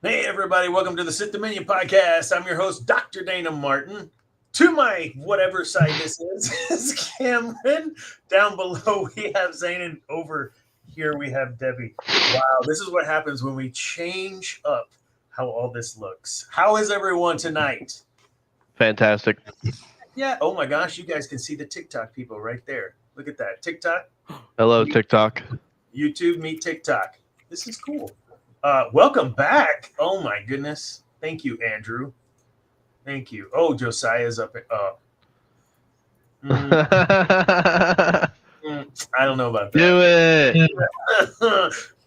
Hey, everybody, welcome to the Sith Dominion podcast. I'm your host, Dr. Dana Martin. To my whatever side this is Cameron. Down below, we have Zane, and over here, we have Debbie. Wow, this is what happens when we change up how all this looks. How is everyone tonight? Fantastic. Yeah, oh my gosh, you guys can see the TikTok people right there. Look at that. TikTok, Hello, TikTok. YouTube, meet TikTok. This is cool. Welcome back. Oh my goodness. Thank you, Andrew. Thank you. Oh, Josiah's up. I don't know about that. Do it.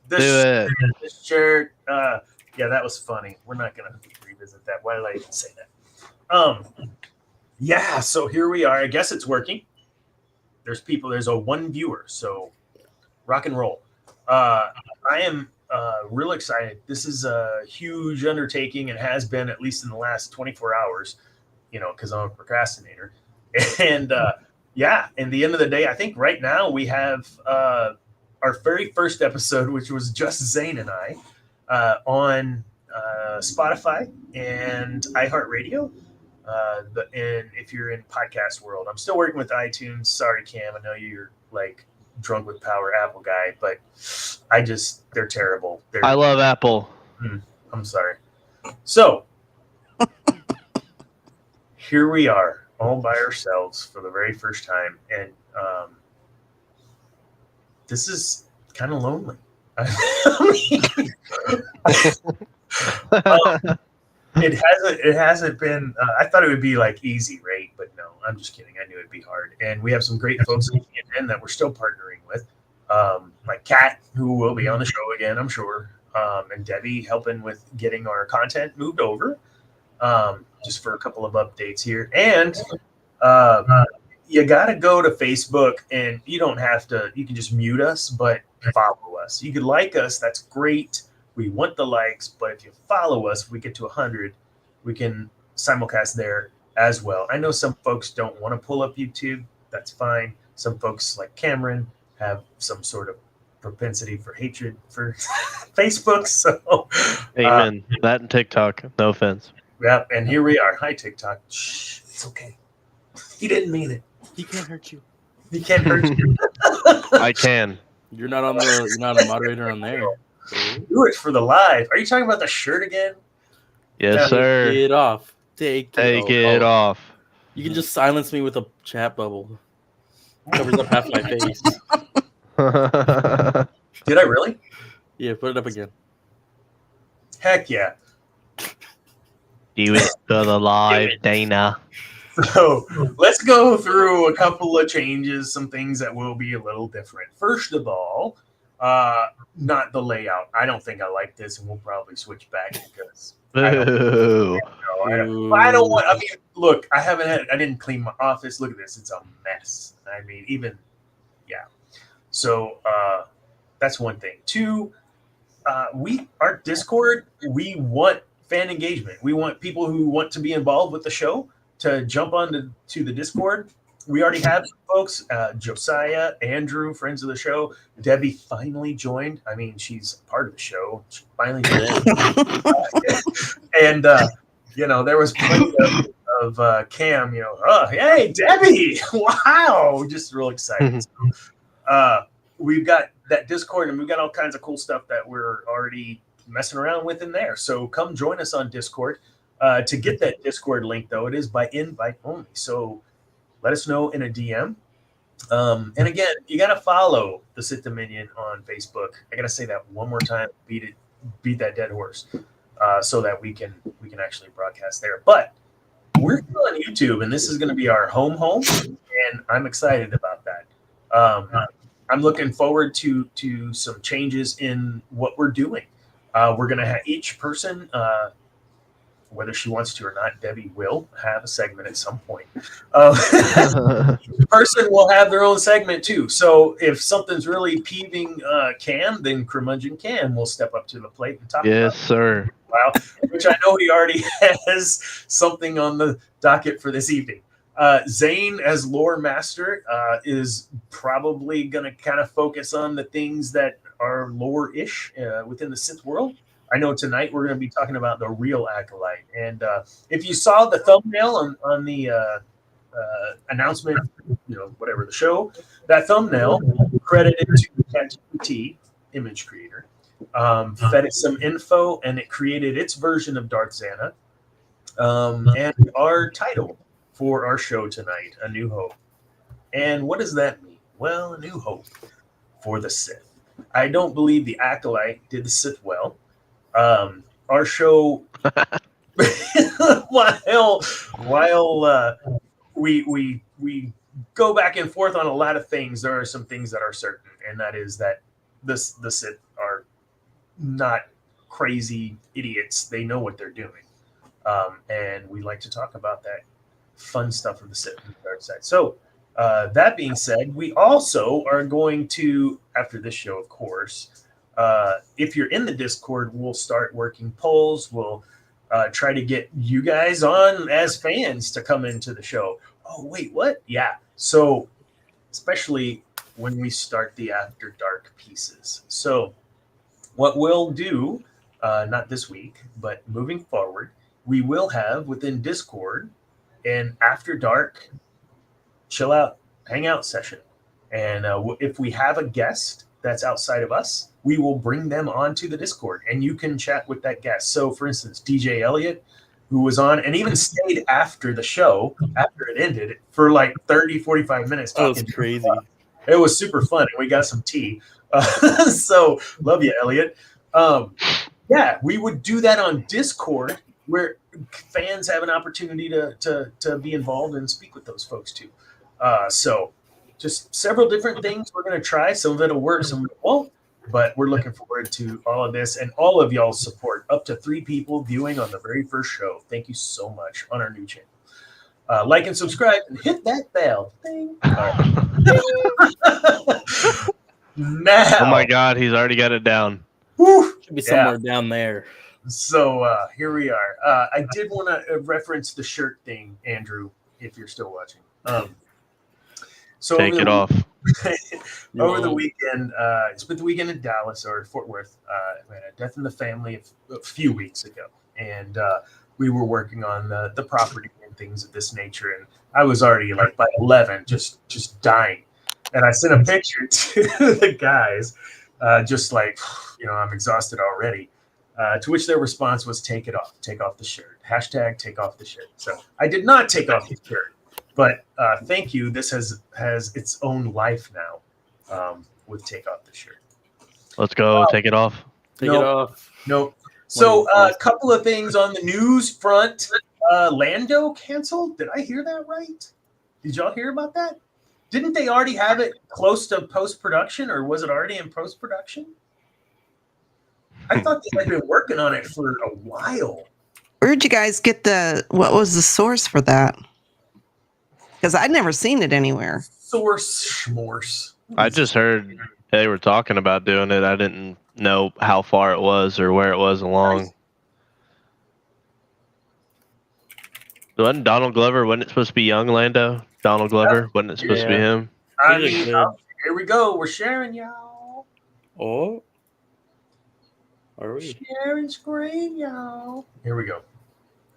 this, Do it. this shirt. Yeah, that was funny. We're not gonna revisit that. Why did I even say that? Yeah. So here we are. I guess it's working. There's people. There's a one viewer. So rock and roll. I am real excited. This is a huge undertaking and has been at least in the last 24 hours, because I'm a procrastinator. And yeah, in the end of the day, I think right now we have our very first episode, which was just Zane and I, on Spotify and iHeartRadio. And if you're in podcast world, I'm still working with iTunes. Sorry, Cam. I know you're like drunk with power Apple guy, but they're terrible. I love Apple. I'm sorry. So here we are all by ourselves for the very first time. And this is kind of lonely. It hasn't been, I thought it would be like easy, right? But no, I'm just kidding. I knew it'd be hard. And we have some great folks in that we're still partnering with. Like Kat, who will be on the show again, I'm sure. And Debbie helping with getting our content moved over. Just for a couple of updates here. And you got to go to Facebook, and you don't have to, you can just mute us, but follow us. You could like us. That's great. We want the likes, but if you follow us, if we get to 100, we can simulcast there as well. I know some folks don't want to pull up YouTube. That's fine. Some folks like Cameron have some sort of propensity for hatred for Facebook. So, Amen. That and TikTok. No offense. Yeah, and here we are. Hi, TikTok. Shh, it's okay. He didn't mean it. He can't hurt you. He can't hurt you. I can. You're not a moderator on there. Do it for the live. Are you talking about the shirt again? Yes, sir. Take it off. Take it off. You can just silence me with a chat bubble. Covers up half my face. Did I really? Yeah, put it up again. Heck yeah. Do it for the live, Dana. So let's go through a couple of changes, some things that will be a little different. First of all, not the layout. I don't think I like this, and we'll probably switch back because I don't want. I mean, look, I didn't clean my office. Look at this; it's a mess. I mean, yeah. So that's one thing. Two, our Discord. We want fan engagement. We want people who want to be involved with the show to jump on to the Discord. We already have some folks, Josiah, Andrew, friends of the show. Debbie finally joined. I mean, she's part of the show. She finally joined. And, there was plenty of Cam, hey, Debbie, wow, just real excited. We've got that Discord, and we've got all kinds of cool stuff that we're already messing around with in there. So come join us on Discord. To get that Discord link, though, it is by invite only. So let us know in a DM. And again, you got to follow the Sith Dominion on Facebook. I got to say that one more time. Beat that dead horse, so that we can actually broadcast there. But we're still on YouTube, and this is going to be our home, and I'm excited about that. I'm looking forward to some changes in what we're doing. We're going to have each person. Whether she wants to or not, Debbie will have a segment at some point. The person will have their own segment too. So if something's really peeving Cam, then Curmudgeon Cam will step up to the plate and talk about it. Yes, sir. Wow, which I know he already has something on the docket for this evening. Zane, as lore master, is probably going to kind of focus on the things that are lore-ish within the Sith world. I know tonight we're going to be talking about the Real Acolyte. And if you saw the thumbnail on the announcement, whatever the show, that thumbnail credited to ChatGPT, image creator, fed it some info, and it created its version of Darth Zannah. And our title for our show tonight, A New Hope. And what does that mean? Well, a new hope for the Sith. I don't believe the Acolyte did the Sith well. Our show, while we go back and forth on a lot of things, there are some things that are certain, and that is that the Sith are not crazy idiots. They know what they're doing. And we like to talk about that fun stuff of the Sith and the dark side. So that being said, we also are going to, after this show, of course, if you're in the Discord, we'll start working polls. We'll try to get you guys on as fans to come into the show. Oh, wait, what? Yeah. So especially when we start the After Dark pieces. So what we'll do, not this week, but moving forward, we will have within Discord an After Dark chill out, hang out session. And if we have a guest that's outside of us, we will bring them onto the Discord and you can chat with that guest. So for instance, DJ Elliott, who was on and even stayed after the show, after it ended, for like 30, 45 minutes. That was crazy. It was super fun. And we got some tea. So love you, Elliott. Yeah, we would do that on Discord where fans have an opportunity to be involved and speak with those folks too. So just several different things we're going to try. Some of it will work, some of it won't. But we're looking forward to all of this and all of y'all's support. Up to 3 people viewing on the very first show. Thank you so much on our new channel. Like and subscribe and hit that bell. Ding. Now, Oh my God, he's already got it down. whew, Should be somewhere down there. So here we are. I did want to reference the shirt thing, Andrew, if you're still watching. So Take it off. Over the weekend, it's been the weekend in Dallas or Fort Worth. We had a death in the family a few weeks ago, and we were working on the property and things of this nature. And I was already like by 11, just dying. And I sent a picture to the guys, just like, I'm exhausted already. To which their response was, "Take it off. Take off the shirt. # take off the shirt." So I did not take off the shirt. But thank you. This has its own life now with Take Off the Shirt. Let's go. Take it off. Take it off. Nope. So a couple of things on the news front. Lando canceled. Did I hear that right? Did y'all hear about that? Didn't they already have it close to post-production, or was it already in post-production? I thought they had been working on it for a while. Where'd you guys get what was the source for that? Because I'd never seen it anywhere. Source schmorse. I just heard they were talking about doing it. I didn't know how far it was or where it was along. Wasn't Donald Glover, wasn't it supposed to be young Lando? Donald Glover, wasn't it supposed to be him? I mean, here we go. We're sharing, y'all. Oh. Are we? Sharing screen, y'all. Here we go.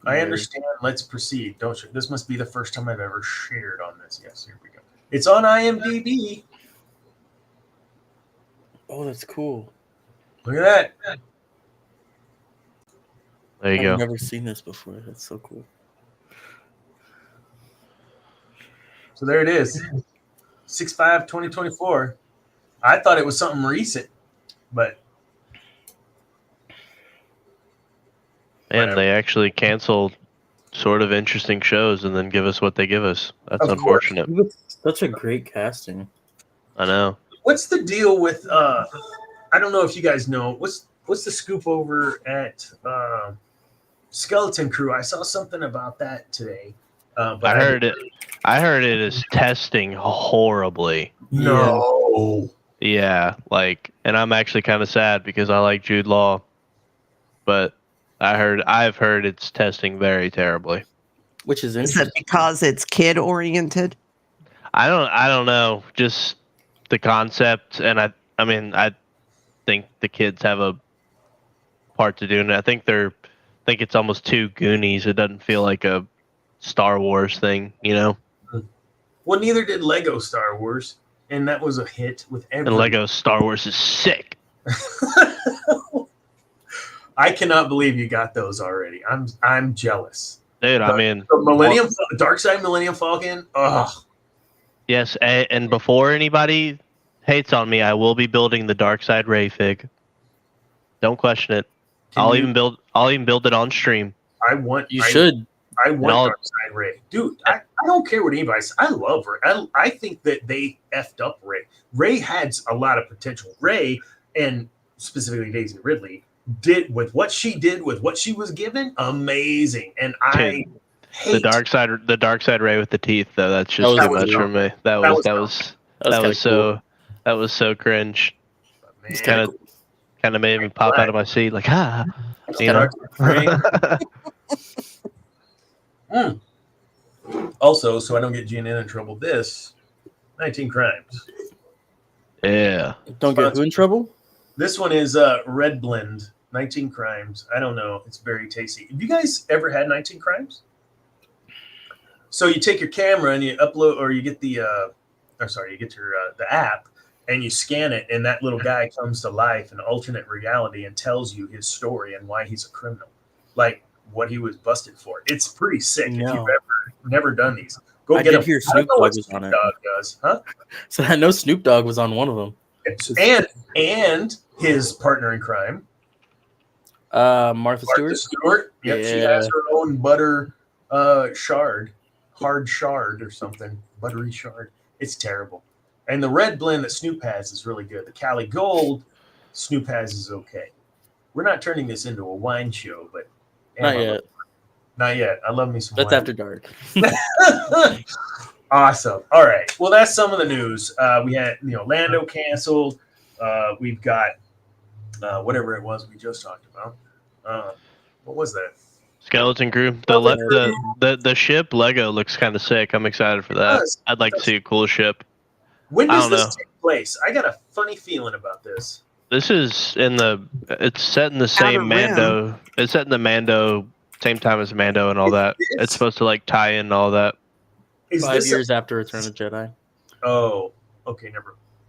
I understand. Let's proceed. Don't you? This must be the first time I've ever shared on this. Yes, here we go. It's on IMDb. Oh, that's cool. Look at that. There you go. I've never seen this before. That's so cool. So there it is. 6/5/2024. I thought it was something recent, but Man, they actually canceled sort of interesting shows and then give us what they give us. That's Of course. unfortunate. Such a great casting. I know. what's the deal with I don't know if you guys know what's the scoop over at Skeleton Crew? I saw something about that today. But I heard it is testing horribly. No. Yeah, and I'm actually kind of sad because I like Jude Law, but I've heard it's testing very terribly. Which is Is interesting. it because it's kid oriented? I don't know, just the concept, and I mean I think the kids have a part to doing it. I think it's almost too Goonies. It doesn't feel like a Star Wars thing, you know. Well, neither did Lego Star Wars, and that was a hit with everyone. And Lego Star Wars is sick. I cannot believe you got those already. I'm jealous. Dude, I mean, the Dark Side Millennium Falcon. Ugh. Yes, and before anybody hates on me, I will be building the Dark Side Ray fig. Don't question it. I'll even build it on stream. I want Dark Side Ray, dude. I don't care what anybody says. I love Ray. I think that they effed up Ray. Ray had a lot of potential. Ray, and specifically Daisy Ridley, did with what she was given, amazing. And I hate the dark side Ray with the teeth, though. That's just too much for me. That was so cringe. It's kind of made me pop out of my seat, like you know. Also, so I don't get GNN in trouble. 19 Crimes. Yeah. Don't get who in trouble? This one is Red Blend. 19 Crimes. I don't know. It's very tasty. Have you guys ever had 19 Crimes? So you take your camera and you upload, or you get the app, and you scan it, and that little guy comes to life in alternate reality and tells you his story and why he's a criminal, like what he was busted for. It's pretty sick. No. If you've never done these, go I get did them. hear Snoop Dogg was on it. Dogg does, huh? So I know Snoop Dogg was on one of them. And his partner in crime, Martha Stewart. Yep, Yeah. she has her own butter hard shard or something, buttery shard. It's terrible. And the red blend that Snoop has is really good. The Cali Gold Snoop has is okay. We're not turning this into a wine show, but Not yet. Not yet. I love me some That's wine. after dark. Awesome. All right. Well, that's some of the news. We had, Lando canceled. We've got whatever it was we just talked about. What was that? Skeleton Crew. The ship Lego looks kind of sick. I'm excited for that. I'd like to see a cool ship. When does this take place? I got a funny feeling about this. This is it's set in the same Mando. It's set in the Mando, same time as Mando and all that. It's supposed to like tie in all that. 5 years after Return of the Jedi. Oh, okay.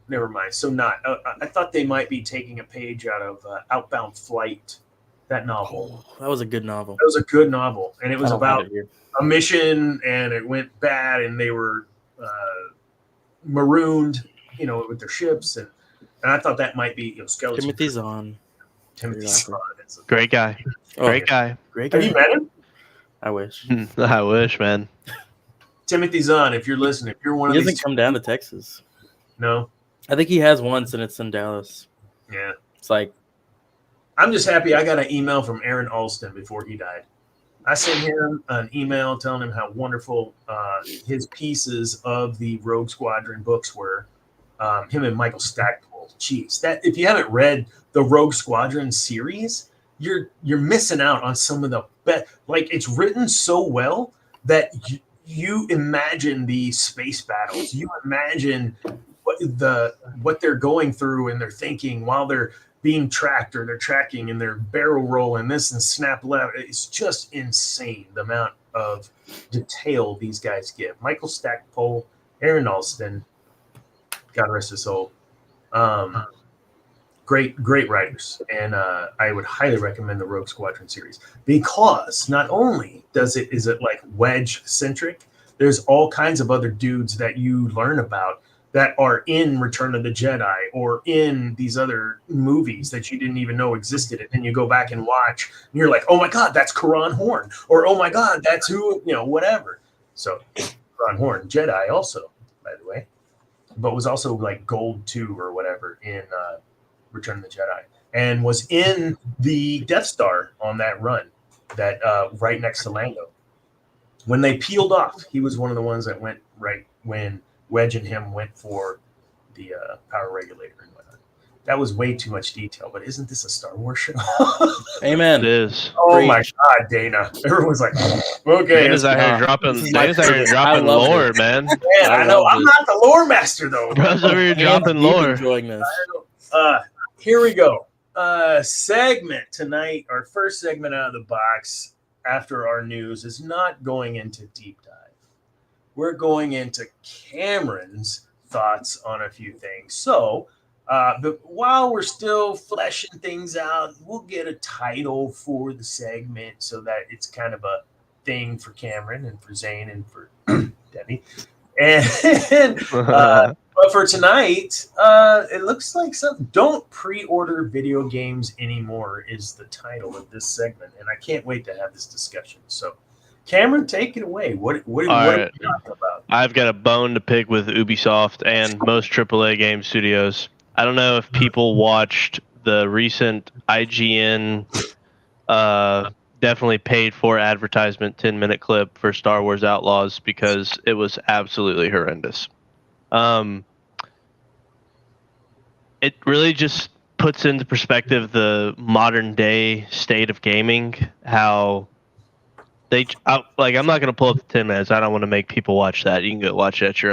Never mind. So not. I thought they might be taking a page out of Outbound Flight, that novel. Oh, that was a good novel. That was a good novel, and it was about a mission, and it went bad, and they were marooned, with their ships, and I thought that might be Skeleton. Timothy Zahn. Great guy. Great guy. Have you met him? I wish. I wish, man. Timothy Zahn, if you're listening, if you're one of these, he doesn't come down to Texas. No, I think he has once, and it's in Dallas. Yeah, it's like I'm just happy I got an email from Aaron Alston before he died. I sent him an email telling him how wonderful his pieces of the Rogue Squadron books were. Him and Michael Stackpole. Jeez, that if you haven't read the Rogue Squadron series, you're missing out on some of the best. Like, it's written so well that you imagine the space battles. You imagine what they're going through and they're thinking while they're being tracked, or they're tracking and they're barrel rolling this and snap left. It's just insane the amount of detail these guys give. Michael Stackpole, Aaron Alston, God rest his soul. Great writers. And I would highly recommend the Rogue Squadron series, because not only is it like Wedge centric, there's all kinds of other dudes that you learn about that are in Return of the Jedi or in these other movies that you didn't even know existed. And then you go back and watch, and you're like, oh my God, that's Karan Horn. Or, oh my God, that's who, whatever. So Karan Horn, Jedi also, by the way, but was also like Gold 2 or whatever in Return of the Jedi, and was in the Death Star on that run, that right next to Lando. When they peeled off, he was one of the ones that went right when Wedge and him went for the power regulator and whatnot. That was way too much detail, but isn't this a Star Wars show? Amen. It is. Oh my God, Dana! Everyone's like, okay. Dana's out here dropping lore, man. Man, I know. I'm not the lore master though. Bro's over here dropping lore. Enjoying this. Here we go. segment tonight, our first segment out of the box after our news, is not going into deep dive. We're going into Cameron's thoughts on a few things. So, but while we're still fleshing things out, we'll get a title for the segment so that it's kind of a thing for Cameron and for Zane and for Debbie. And but for tonight, it looks like don't pre-order video games anymore is the title of this segment, and I can't wait to have this discussion. So, Cameron, take it away. What are you talking about? I've got a bone to pick with Ubisoft and most AAA game studios. I don't know if people watched the recent IGN definitely paid for advertisement 10-minute clip for Star Wars Outlaws because it was absolutely horrendous. It really just puts into perspective the modern day state of gaming, how I'm not going to pull up the 10 minutes. I don't want to make people watch that. You can go watch it at your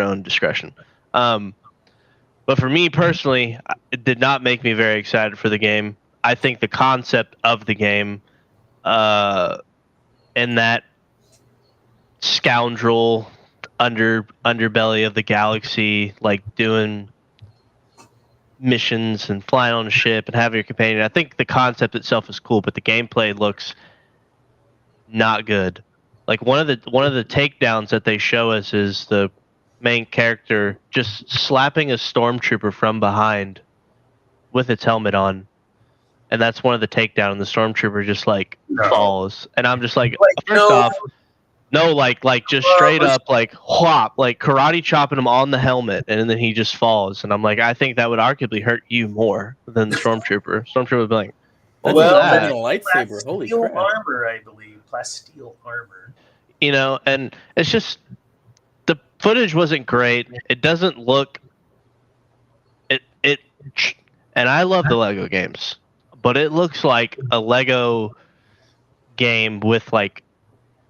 own discretion. But for me personally, it did not make me very excited for the game. I think the concept of the game, and that scoundrel underbelly of the galaxy, like doing missions and flying on a ship and having your companion. I think the concept itself is cool, but the gameplay looks not good. Like one of the takedowns that they show us is the main character just slapping a stormtrooper from behind with its helmet on, and that's one of the takedown, and the stormtrooper just falls, and I'm just like first off, no, like just straight up like whop, like karate chopping him on the helmet, and then he just falls, and I'm like, I think that would arguably hurt you more than the stormtrooper. Stormtrooper would be like, that's a lightsaber. Holy crap! Armor, I believe. Plasteel armor. You know, and it's just the footage wasn't great. It doesn't look and I love the Lego games, but it looks like a Lego game with like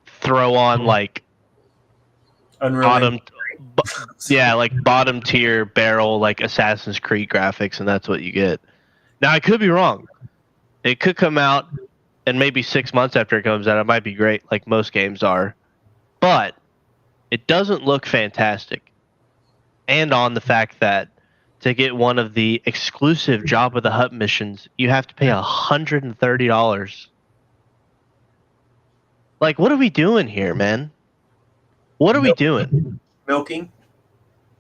throw on like bottom tier barrel like Assassin's Creed graphics, and that's what you get. Now I could be wrong. It could come out, and maybe 6 months after it comes out, it might be great, like most games are. But it doesn't look fantastic. And on the fact that to get one of the exclusive Jabba the Hutt missions, you have to pay $130. Like, what are we doing here, man? What are we doing? Milking?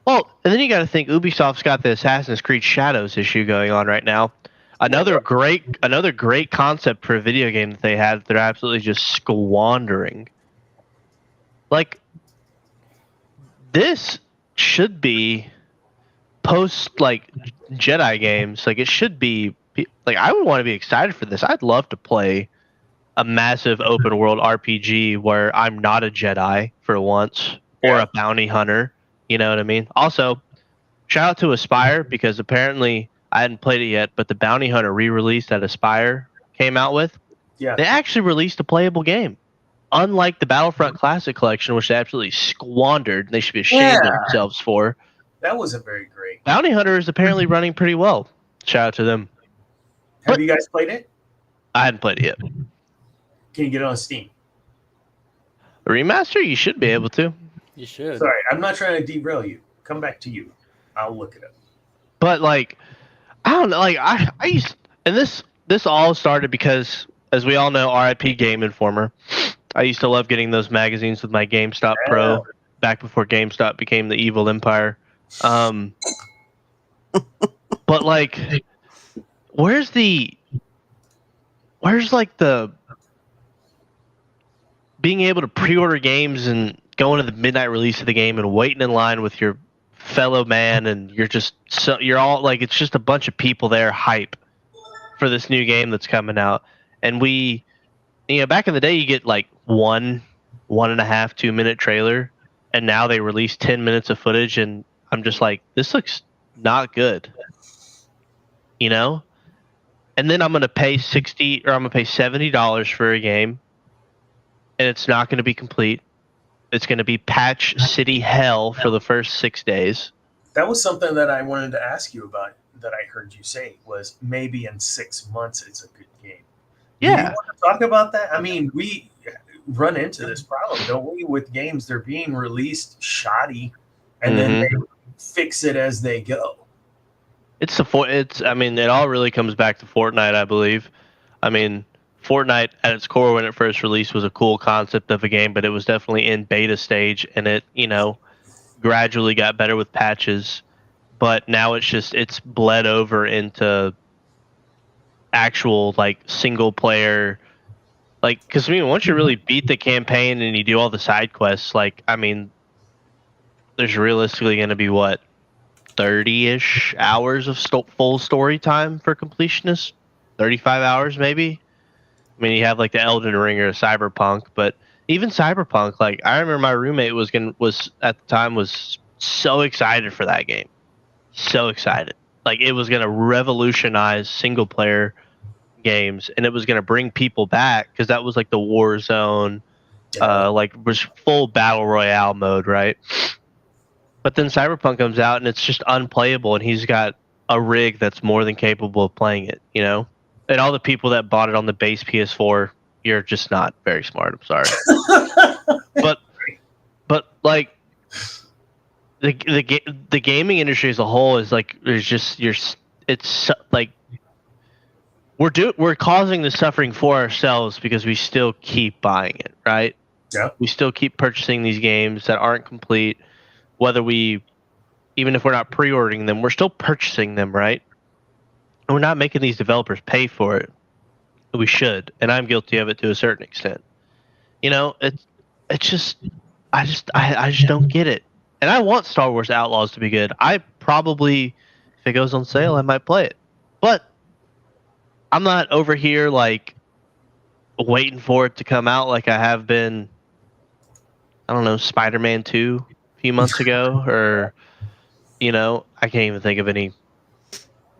Well, and then you got to think Ubisoft's got the Assassin's Creed Shadows issue going on right now. Another great concept for a video game that they had, they're absolutely just squandering. Like, this should be post like Jedi games. Like, it should be like, I would want to be excited for this. I'd love to play a massive open world RPG where I'm not a Jedi for once or a bounty hunter. You know what I mean? Also, shout out to Aspire, because apparently I hadn't played it yet, but the Bounty Hunter re-release that Aspire came out with, they actually released a playable game. Unlike the Battlefront Classic Collection, which they absolutely squandered, they should be ashamed of themselves for. That wasn't very great. Bounty Hunter is apparently running pretty well. Shout out to them. Have you guys played it? I hadn't played it yet. Can you get it on Steam? A remaster? You should be able to. You should. Sorry, I'm not trying to derail you. Come back to you. I'll look it up. But like, I don't know. Like I used, and this all started because, as we all know, RIP Game Informer. I used to love getting those magazines with my GameStop Pro back before GameStop became the evil empire. But like, where's like the being able to pre-order games and going to the midnight release of the game and waiting in line with your fellow man, and you're all like, it's just a bunch of people there hype for this new game that's coming out. And we, you know, back in the day you get like 1.5, 2 minute trailer, and now they release 10 minutes of footage, and I'm just like, this looks not good, you know? And then I'm going to pay $70 for a game, and it's not going to be complete. It's going to be patch city hell for the first 6 days. That was something that I wanted to ask you about that I heard you say was maybe in 6 months it's a good game. Yeah. Do you want to talk about that? I mean, we run into this problem, don't we, with games? They're being released shoddy, and then they fix it as they go. I mean, it all really comes back to Fortnite, I believe. I mean, Fortnite at its core when it first released was a cool concept of a game, but it was definitely in beta stage, and it, gradually got better with patches. But now it's bled over into actual like single player, like, because I mean, once you really beat the campaign and you do all the side quests, like, I mean, there's realistically going to be what, 30-ish hours of full story time for completionists, 35 hours maybe. I mean, you have like the Elden Ring or Cyberpunk, but even Cyberpunk, like, I remember my roommate was at the time was so excited for that game, so excited, like it was gonna revolutionize single player games, and it was gonna bring people back because that was like the Warzone, like was full battle royale mode, right? But then Cyberpunk comes out and it's just unplayable, and he's got a rig that's more than capable of playing it, And all the people that bought it on the base PS4, you're just not very smart. I'm sorry. but like the gaming industry as a whole is like it's like we're causing the suffering for ourselves because we still keep buying it, right? Yeah. We still keep purchasing these games that aren't complete. Even if we're not pre-ordering them, we're still purchasing them, right? And we're not making these developers pay for it. We should, and I'm guilty of it to a certain extent. It's just, I just don't get it. And I want Star Wars Outlaws to be good. I probably, if it goes on sale, I might play it. But I'm not over here like waiting for it to come out like I have been. I don't know, Spider-Man 2 a few months ago, or I can't even think of any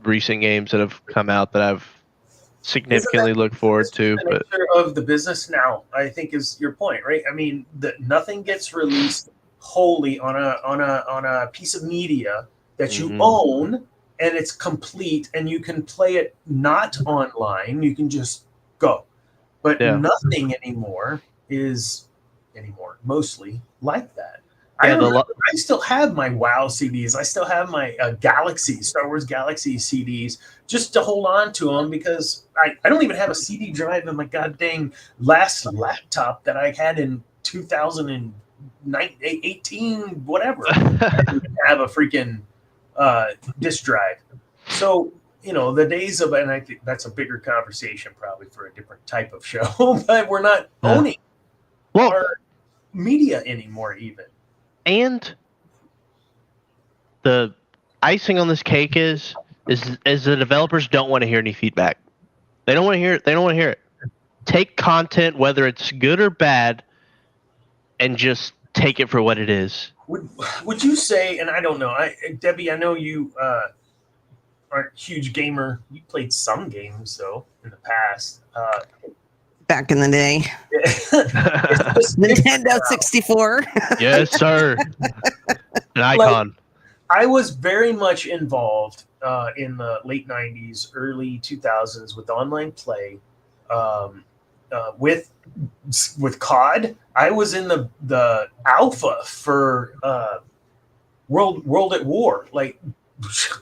recent games that have come out that I've significantly looked forward to. But of the business now, I think, is your point, right? I mean, nothing gets released wholly on a piece of media that you own, and it's complete, and you can play it not online. You can just go, but nothing anymore is mostly like that. I still have my WoW CDs. I still have my Star Wars Galaxy CDs, just to hold on to them, because I don't even have a CD drive in my goddamn last laptop that I had in 2018, whatever. I didn't even have a freaking disk drive. So, the days of, and I think that's a bigger conversation probably for a different type of show, but we're not owning our media anymore even. And the icing on this cake is the developers don't want to hear any feedback. They don't want to hear it. They don't want to hear it. Take content, whether it's good or bad, and just take it for what it is. Would you say, and I don't know, Debbie, I know you aren't a huge gamer. You played some games, though, in the past. Back in the day. Nintendo 64. Yes, sir. An icon. I was very much involved in the late 90s, early 2000s with online play. With COD, I was in the alpha for World at War. Like,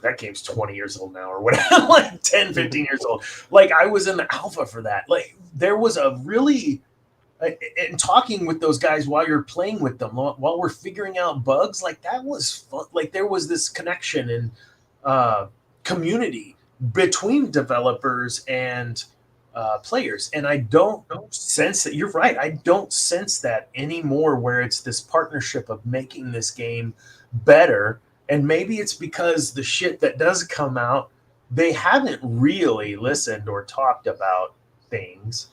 that game's 20 years old now or whatever, like 10, 15 years old. Like, I was in the alpha for that. Like, there was a really, and talking with those guys while you're playing with them, while we're figuring out bugs, like, that was fun. Like, there was this connection and community between developers and players. And I don't sense that. You're right. I don't sense that anymore, where it's this partnership of making this game better. And maybe it's because the shit that does come out, they haven't really listened or talked about things.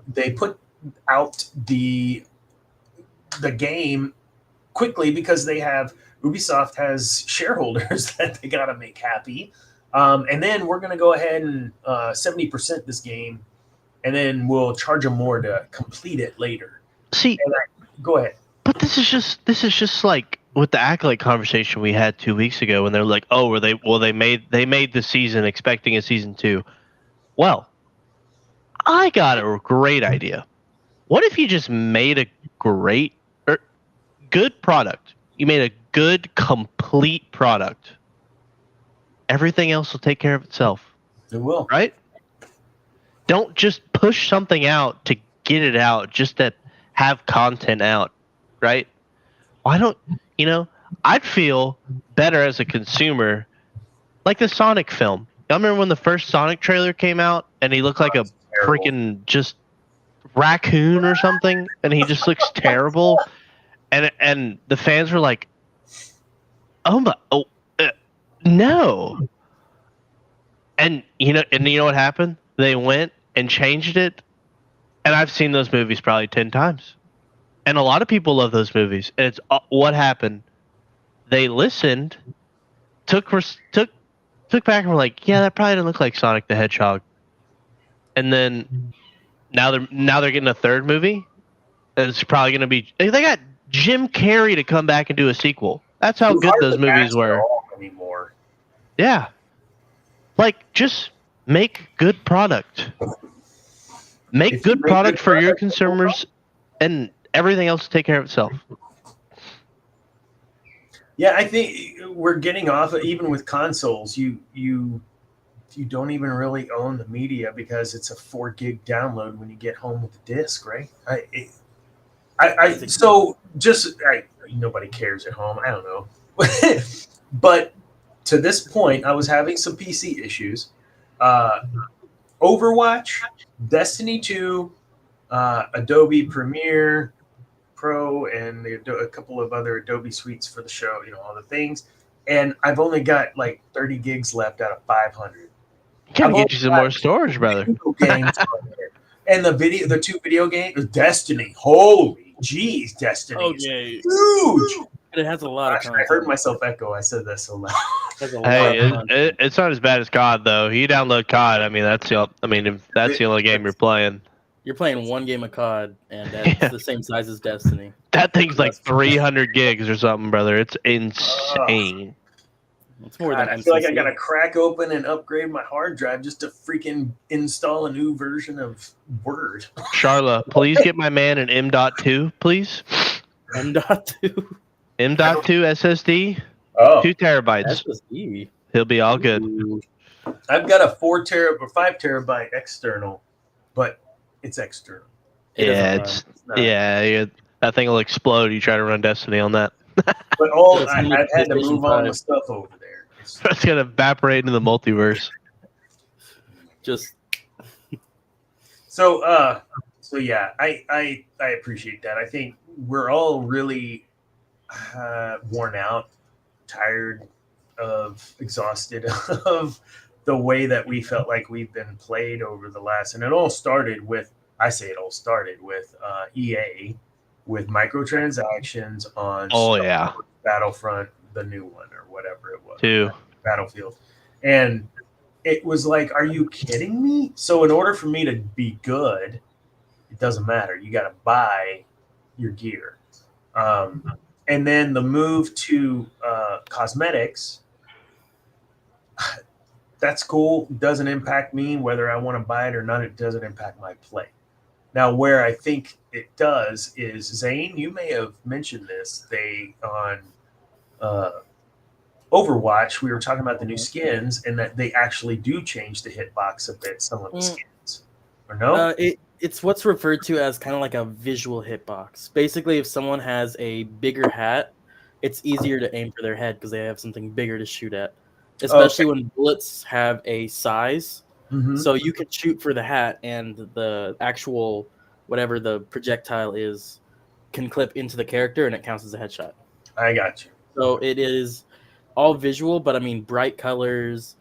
They put out the game quickly because Ubisoft has shareholders that they got to make happy. And then we're going to go ahead and 70% this game, and then we'll charge them more to complete it later. See, go ahead. But this is just like with the Acolyte conversation we had 2 weeks ago, when they're like, "Oh, they made the season expecting a season 2." Well, I got a great idea. What if you just made a great or good product? You made a good, complete product. Everything else will take care of itself, It will. right? Don't just push something out to get it out, just to have content out, right? Why don't I'd feel better as a consumer, like the Sonic film. I remember when the first Sonic trailer came out, and he looked like a Terrible. freaking just raccoon or something, and he just looks terrible. And the fans were like, no. And you know what happened? They went and changed it, and I've seen those movies probably 10 times. And a lot of people love those movies. And it's what happened. They listened, took back, and were like, yeah, that probably didn't look like Sonic the Hedgehog. And then now they're getting a third movie. And it's probably going to be. They got Jim Carrey to come back and do a sequel. That's how good those movies were. Anymore. Yeah. Like, just make good product. Make good product for your consumers, and everything else will take care of itself. Yeah, I think we're getting off even with consoles. You don't even really own the media because it's a 4 gig download when you get home with the disc, right? Nobody cares at home. I don't know, but to this point, I was having some PC issues. Overwatch, Destiny 2, Adobe Premiere Pro, and a couple of other Adobe suites for the show, all the things. And I've only got like 30 gigs left out of 500. Gotta get you some more storage, brother. Games and the 2 video games, Destiny. Holy jeez, Destiny. Okay. Huge. It has a lot of content. I heard myself echo. I said that so loud. Hey, it's not as bad as COD though. You download COD. If that's the only game you're playing. You're playing one game of COD, and that's the same size as Destiny. That thing's like 300 gigs or something, brother. It's insane. It's more than I feel like I gotta crack open and upgrade my hard drive just to freaking install a new version of Word. Charla, please get my man an M.2, please. M.2. M.2 SSD. Oh, 2 terabytes. SSD. He'll be all good. I've got a 5 terabyte external, but it's external. That thing will explode. You try to run Destiny on that. But I've had to move all my stuff over there. It's gonna evaporate into the multiverse. Just so yeah, I appreciate that. I think we're all really worn out, tired of, exhausted of the way that we felt like we've been played over the last, and it all started with EA with microtransactions on Battlefront, the new one or whatever it was, 2 Battlefield, and it was like, are you kidding me? So in order for me to be good, it doesn't matter. You got to buy your gear. And then the move to cosmetics, that's cool. Doesn't impact me whether I want to buy it or not. It doesn't impact my play. Now, where I think it does is, Zane, you may have mentioned this. On Overwatch, we were talking about the new skins, and that they actually do change the hitbox a bit, some of the skins. Or no? It's what's referred to as kind of like a visual hitbox. Basically, if someone has a bigger hat, it's easier to aim for their head because they have something bigger to shoot at. Especially when bullets have a size. Mm-hmm. So you can shoot for the hat, and the actual, whatever the projectile is, can clip into the character, and it counts as a headshot. I got you. So it is all visual, but I mean, bright colors,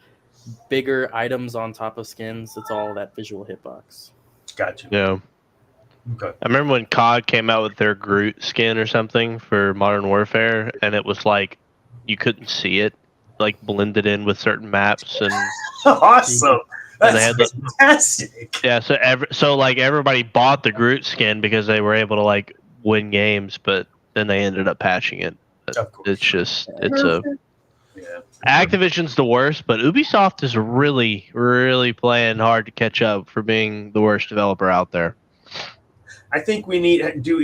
bigger items on top of skins. It's all that visual hitbox. Got you. Yeah. Okay. I remember when COD came out with their Groot skin or something for Modern Warfare, and it was like you couldn't see it, like blended in with certain maps, and awesome. That's fantastic. Yeah, so like everybody bought the Groot skin because they were able to like win games, but then they ended up patching it. Of course. It's just Yeah. Activision's the worst, but Ubisoft is really, really playing hard to catch up for being the worst developer out there. I think we need. Do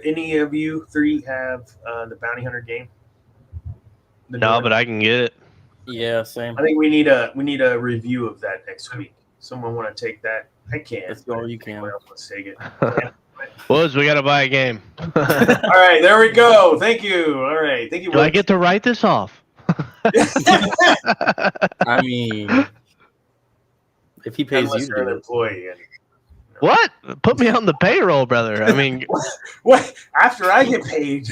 any of you three have the Bounty Hunter game? No, but I can get it. Yeah, same. I think we need a review of that next week. Someone want to take that? I can. Let's go. You can. Anyone else wants to take it? Woods, we gotta buy a game. All right, there we go. Thank you. All right, thank you. Do I get to write this off? I mean, if he pays Unless you, you're to an do it. employee. What? Put me on the payroll, brother. I mean, What? After I get paid.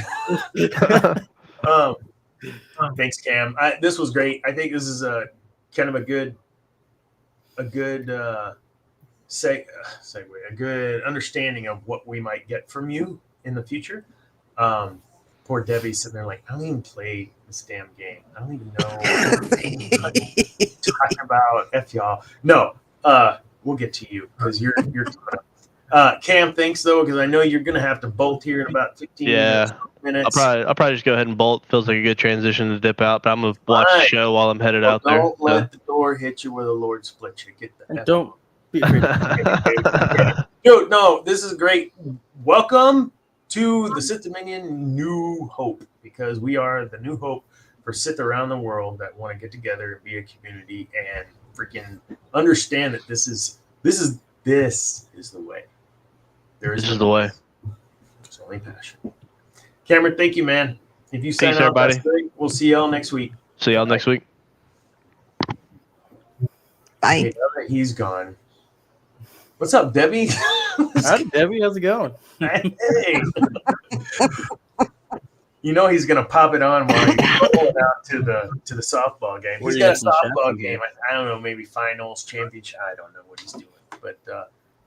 Thanks, Cam. This was great. I think this is a kind of a good segue, a good understanding of what we might get from you in the future. Poor Debbie's sitting there like, I don't even play this damn game. I don't even know what talking about. F y'all. No, we'll get to you because you're Cam, thanks though, because I know you're gonna have to bolt here in about 15 minutes. I'll probably just go ahead and bolt. Feels like a good transition to dip out, but I'm gonna watch the show while I'm headed out there. Don't let the door hit you where the Lord split you. Get the And don't be afraid. Dude, no, this is great. Welcome to the Sith Dominion New Hope, because we are the new hope for Sith around the world that want to get together and be a community and freaking understand that this is the way. This is the way. It's only passion. Cameron, thank you, man. If you sign Thanks, out, everybody. that's great. We'll see y'all next week. See y'all next week. Bye. Okay, now that he's gone. What's up, Debbie? Hi, Debbie. How's it going? Hey. You know he's gonna pop it on while he's going out to the softball game. Where He's you got a at in the softball Champions game. I don't know, maybe finals, championship. I don't know what he's doing, but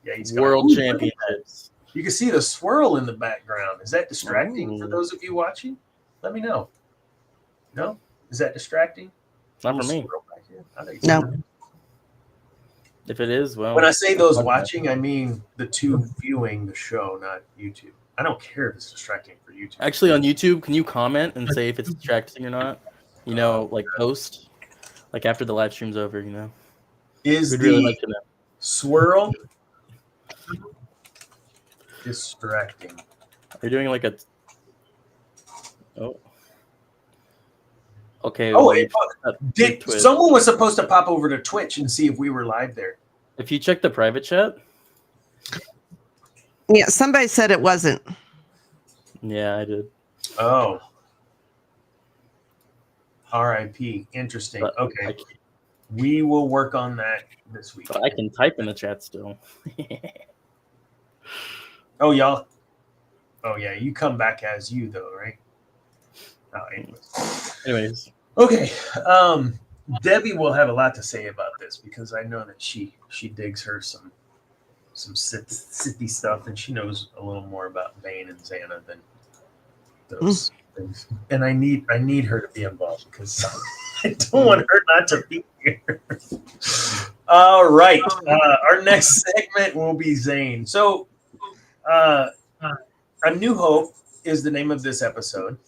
yeah, he's World Championships. You can see the swirl in the background. Is that distracting for Ooh. those of you watching? Let me know. No, is that distracting? Not for me. Swirl back here? I think No. so. If it is, well. When I say those watching, I mean the two viewing the show, not YouTube. I don't care if it's distracting for YouTube. Actually, on YouTube, can you comment and say if it's distracting or not? You know, like post, like after the live stream's over. You know, Is we'd the really like to know. swirl distracting? You're doing like a. Oh. Okay. Oh, wait. Twitch. Someone was supposed to pop over to Twitch and see if we were live there. If you check the private chat. Yeah, somebody said it wasn't. Yeah, I did. Oh. RIP. Interesting. But Okay. We will work on that this week. But I can type in the chat still. Oh, y'all. Oh, yeah. You come back as you, though, right? Oh, Anyways. Okay. Debbie will have a lot to say about this because I know that she digs her some Sithy stuff, and she knows a little more about Zane and Zannah than those things. And I need her to be involved because I don't want her not to be here. All right. Our next segment will be Zane. So, A New Hope is the name of this episode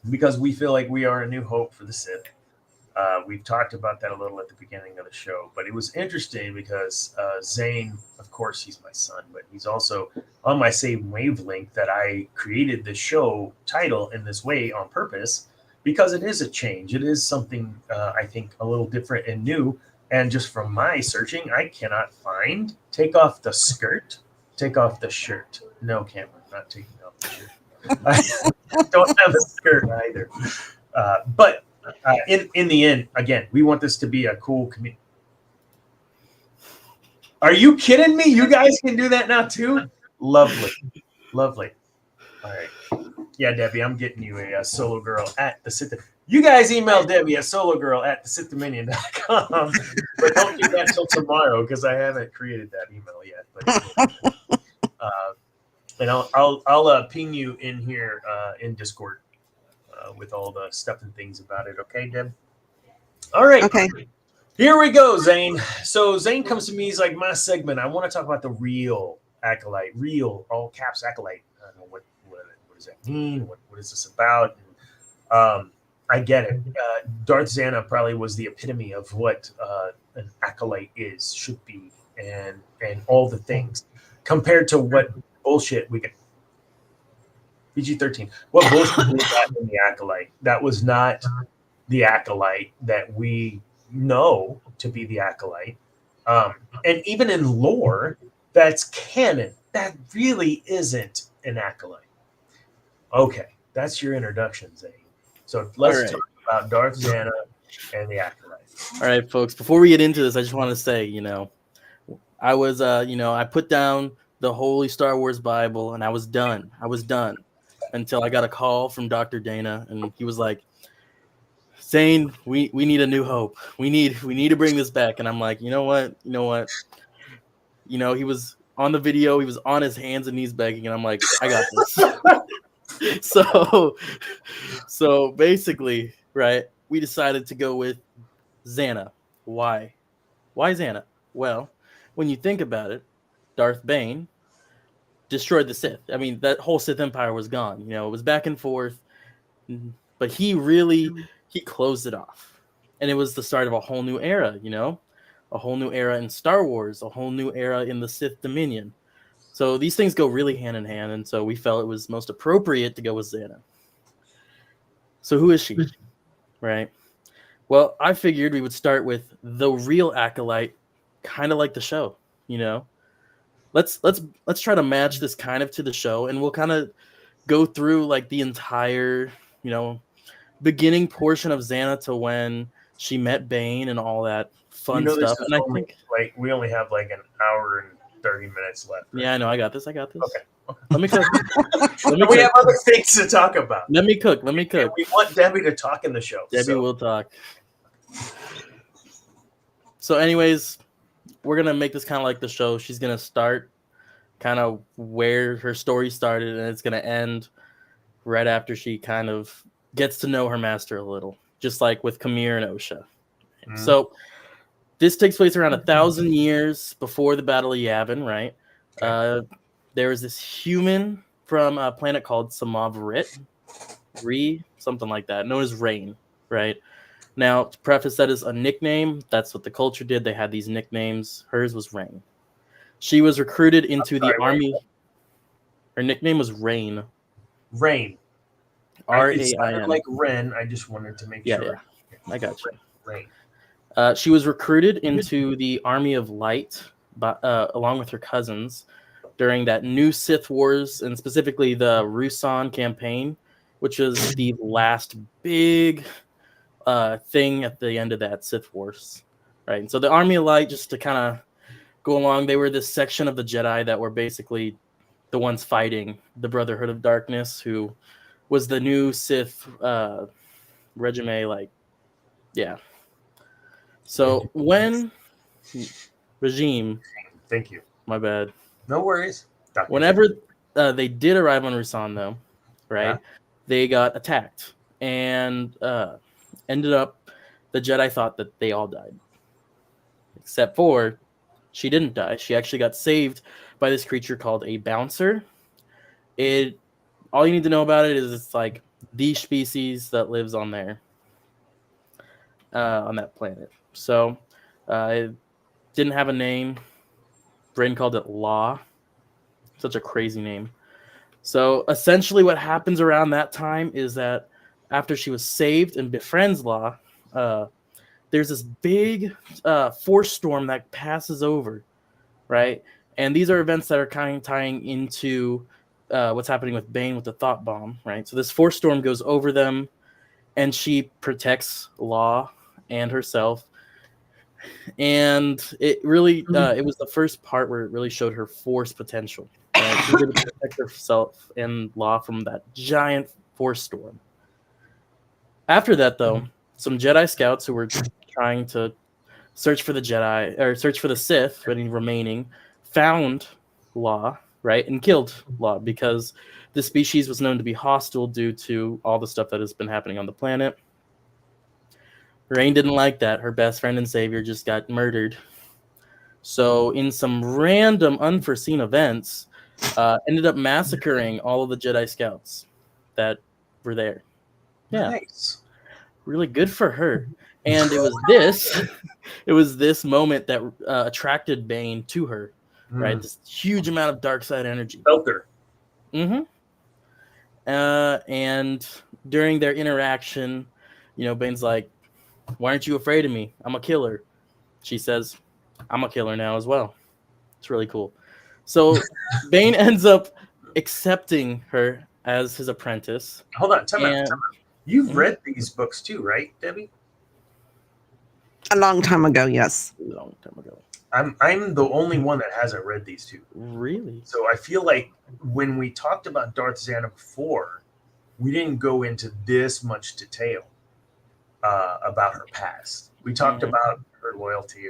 because we feel like we are a new hope for the Sith. We've talked about that a little at the beginning of the show, but it was interesting because Zane, of course, he's my son, but he's also on my same wavelength that I created this show title in this way on purpose because it is a change. It is something I think a little different and new. And just from my searching, I cannot find take off the skirt, take off the shirt. No, Cameron, not taking off the shirt. I don't have a skirt either. But in the end, again, we want this to be a cool community. Are you kidding me? You guys can do that now too? Lovely. Lovely. All right. Yeah, Debbie, I'm getting you a solo girl at the Sith. You guys email Debbie at sologirl@thesithdominion.com. But don't do that till tomorrow because I haven't created that email yet. But and I'll ping you in here in Discord with all the stuff and things about it. Okay, Deb? All right. Okay. Here we go, Zane. So Zane comes to me. He's like, my segment. I want to talk about the real acolyte, real all caps acolyte. I don't know what does that mean? What is this about? I get it. Darth Zannah probably was the epitome of what an acolyte should be, and all the things compared to what bullshit we get. PG-13. What bullshit we got in the acolyte? That was not the acolyte that we know to be the acolyte. And even in lore, that's canon. That really isn't an acolyte. Okay, that's your introduction, Zane. So let's talk about Darth Zannah and the acolyte. All right, folks. Before we get into this, I just want to say, I was, I put down the Holy Star Wars Bible, and I was done. I was done until I got a call from Dr. Dana, and he was like, Zane, we need a new hope. We need to bring this back. And I'm like, you know what? He was on the video. He was on his hands and knees begging, and I'm like, I got this. So basically, right, we decided to go with Zannah. Why Zannah? Well, when you think about it, Darth Bane destroyed the Sith. I mean, that whole Sith Empire was gone. It was back and forth, but he closed it off. And it was the start of a whole new era, a whole new era in Star Wars, a whole new era in the Sith Dominion. So these things go really hand in hand, and so we felt it was most appropriate to go with Zannah. So who is she? Right? Well, I figured we would start with the real acolyte, kind of like the show, Let's try to match this kind of to the show, and we'll kind of go through like the entire, beginning portion of Zannah to when she met Bane and all that fun stuff. And I think we only have like an hour and 30 minutes left. Right? Yeah, I know. I got this. Okay. Let me cook. We have other things to talk about. Let me cook. We want Debbie to talk in the show. Debbie will talk. So anyways, we're going to make this kind of like the show. She's going to start kind of where her story started, and it's going to end right after she kind of gets to know her master a little, just like with Kamir and Osha. Mm-hmm. So this takes place around 1,000 years before the Battle of Yavin, right? Okay. There was this human from a planet called Samavrit, something like that, known as Rain, right? Now, to preface, that is a nickname. That's what the culture did. They had these nicknames. Hers was Rain. She was recruited into the army. Her nickname was Rain. Rain. R-A-I-N. It sounded like Ren. I just wanted to make sure. Yeah, I got you. Rain. She was recruited into the Army of Light along with her cousins during that new Sith Wars, and specifically the Rusan campaign, which was the last big thing at the end of that Sith Wars. Right. And so the Army of Light, just to kind of go along, they were this section of the Jedi that were basically the ones fighting the Brotherhood of Darkness, who was the new Sith regime, So when regime, thank you. My bad. No worries. Whenever they did arrive on Rusan, though, right, they got attacked and ended up. The Jedi thought that they all died, except for she didn't die. She actually got saved by this creature called a bouncer. All you need to know about it is it's like the species that lives on there, on that planet. So it didn't have a name. Brain called it Law. Such a crazy name. So essentially what happens around that time is that after she was saved and befriends Law, there's this big force storm that passes over, right? And these are events that are kind of tying into what's happening with Bane with the thought bomb, right? So this force storm goes over them, and she protects Law and herself. And it really, it was the first part where it really showed her force potential. Right? She did protect herself and Law from that giant force storm. After that, though, some Jedi scouts who were trying to search for the Jedi, or search for the Sith, any remaining, found Law, right, and killed Law because the species was known to be hostile due to all the stuff that has been happening on the planet. Rain didn't like that. Her best friend and savior just got murdered. So in some random unforeseen events, ended up massacring all of the Jedi scouts that were there. Yeah, Nice. really good for her. And it was this, it was this moment that attracted Bane to her, right? This huge amount of dark side energy. Felt her. Mm-hmm. And during their interaction, Bane's like, "Why aren't you afraid of me? I'm a killer." She says, "I'm a killer now as well." It's really cool. So Bane ends up accepting her as his apprentice. Hold on, time out. And You've Mhm. read these books too, right, Debbie? A long time ago, yes. a long time ago. I'm the only one that hasn't read these two. Really? So I feel like when we talked about Darth Zannah before, we didn't go into this much detail about her past. We talked about her loyalty,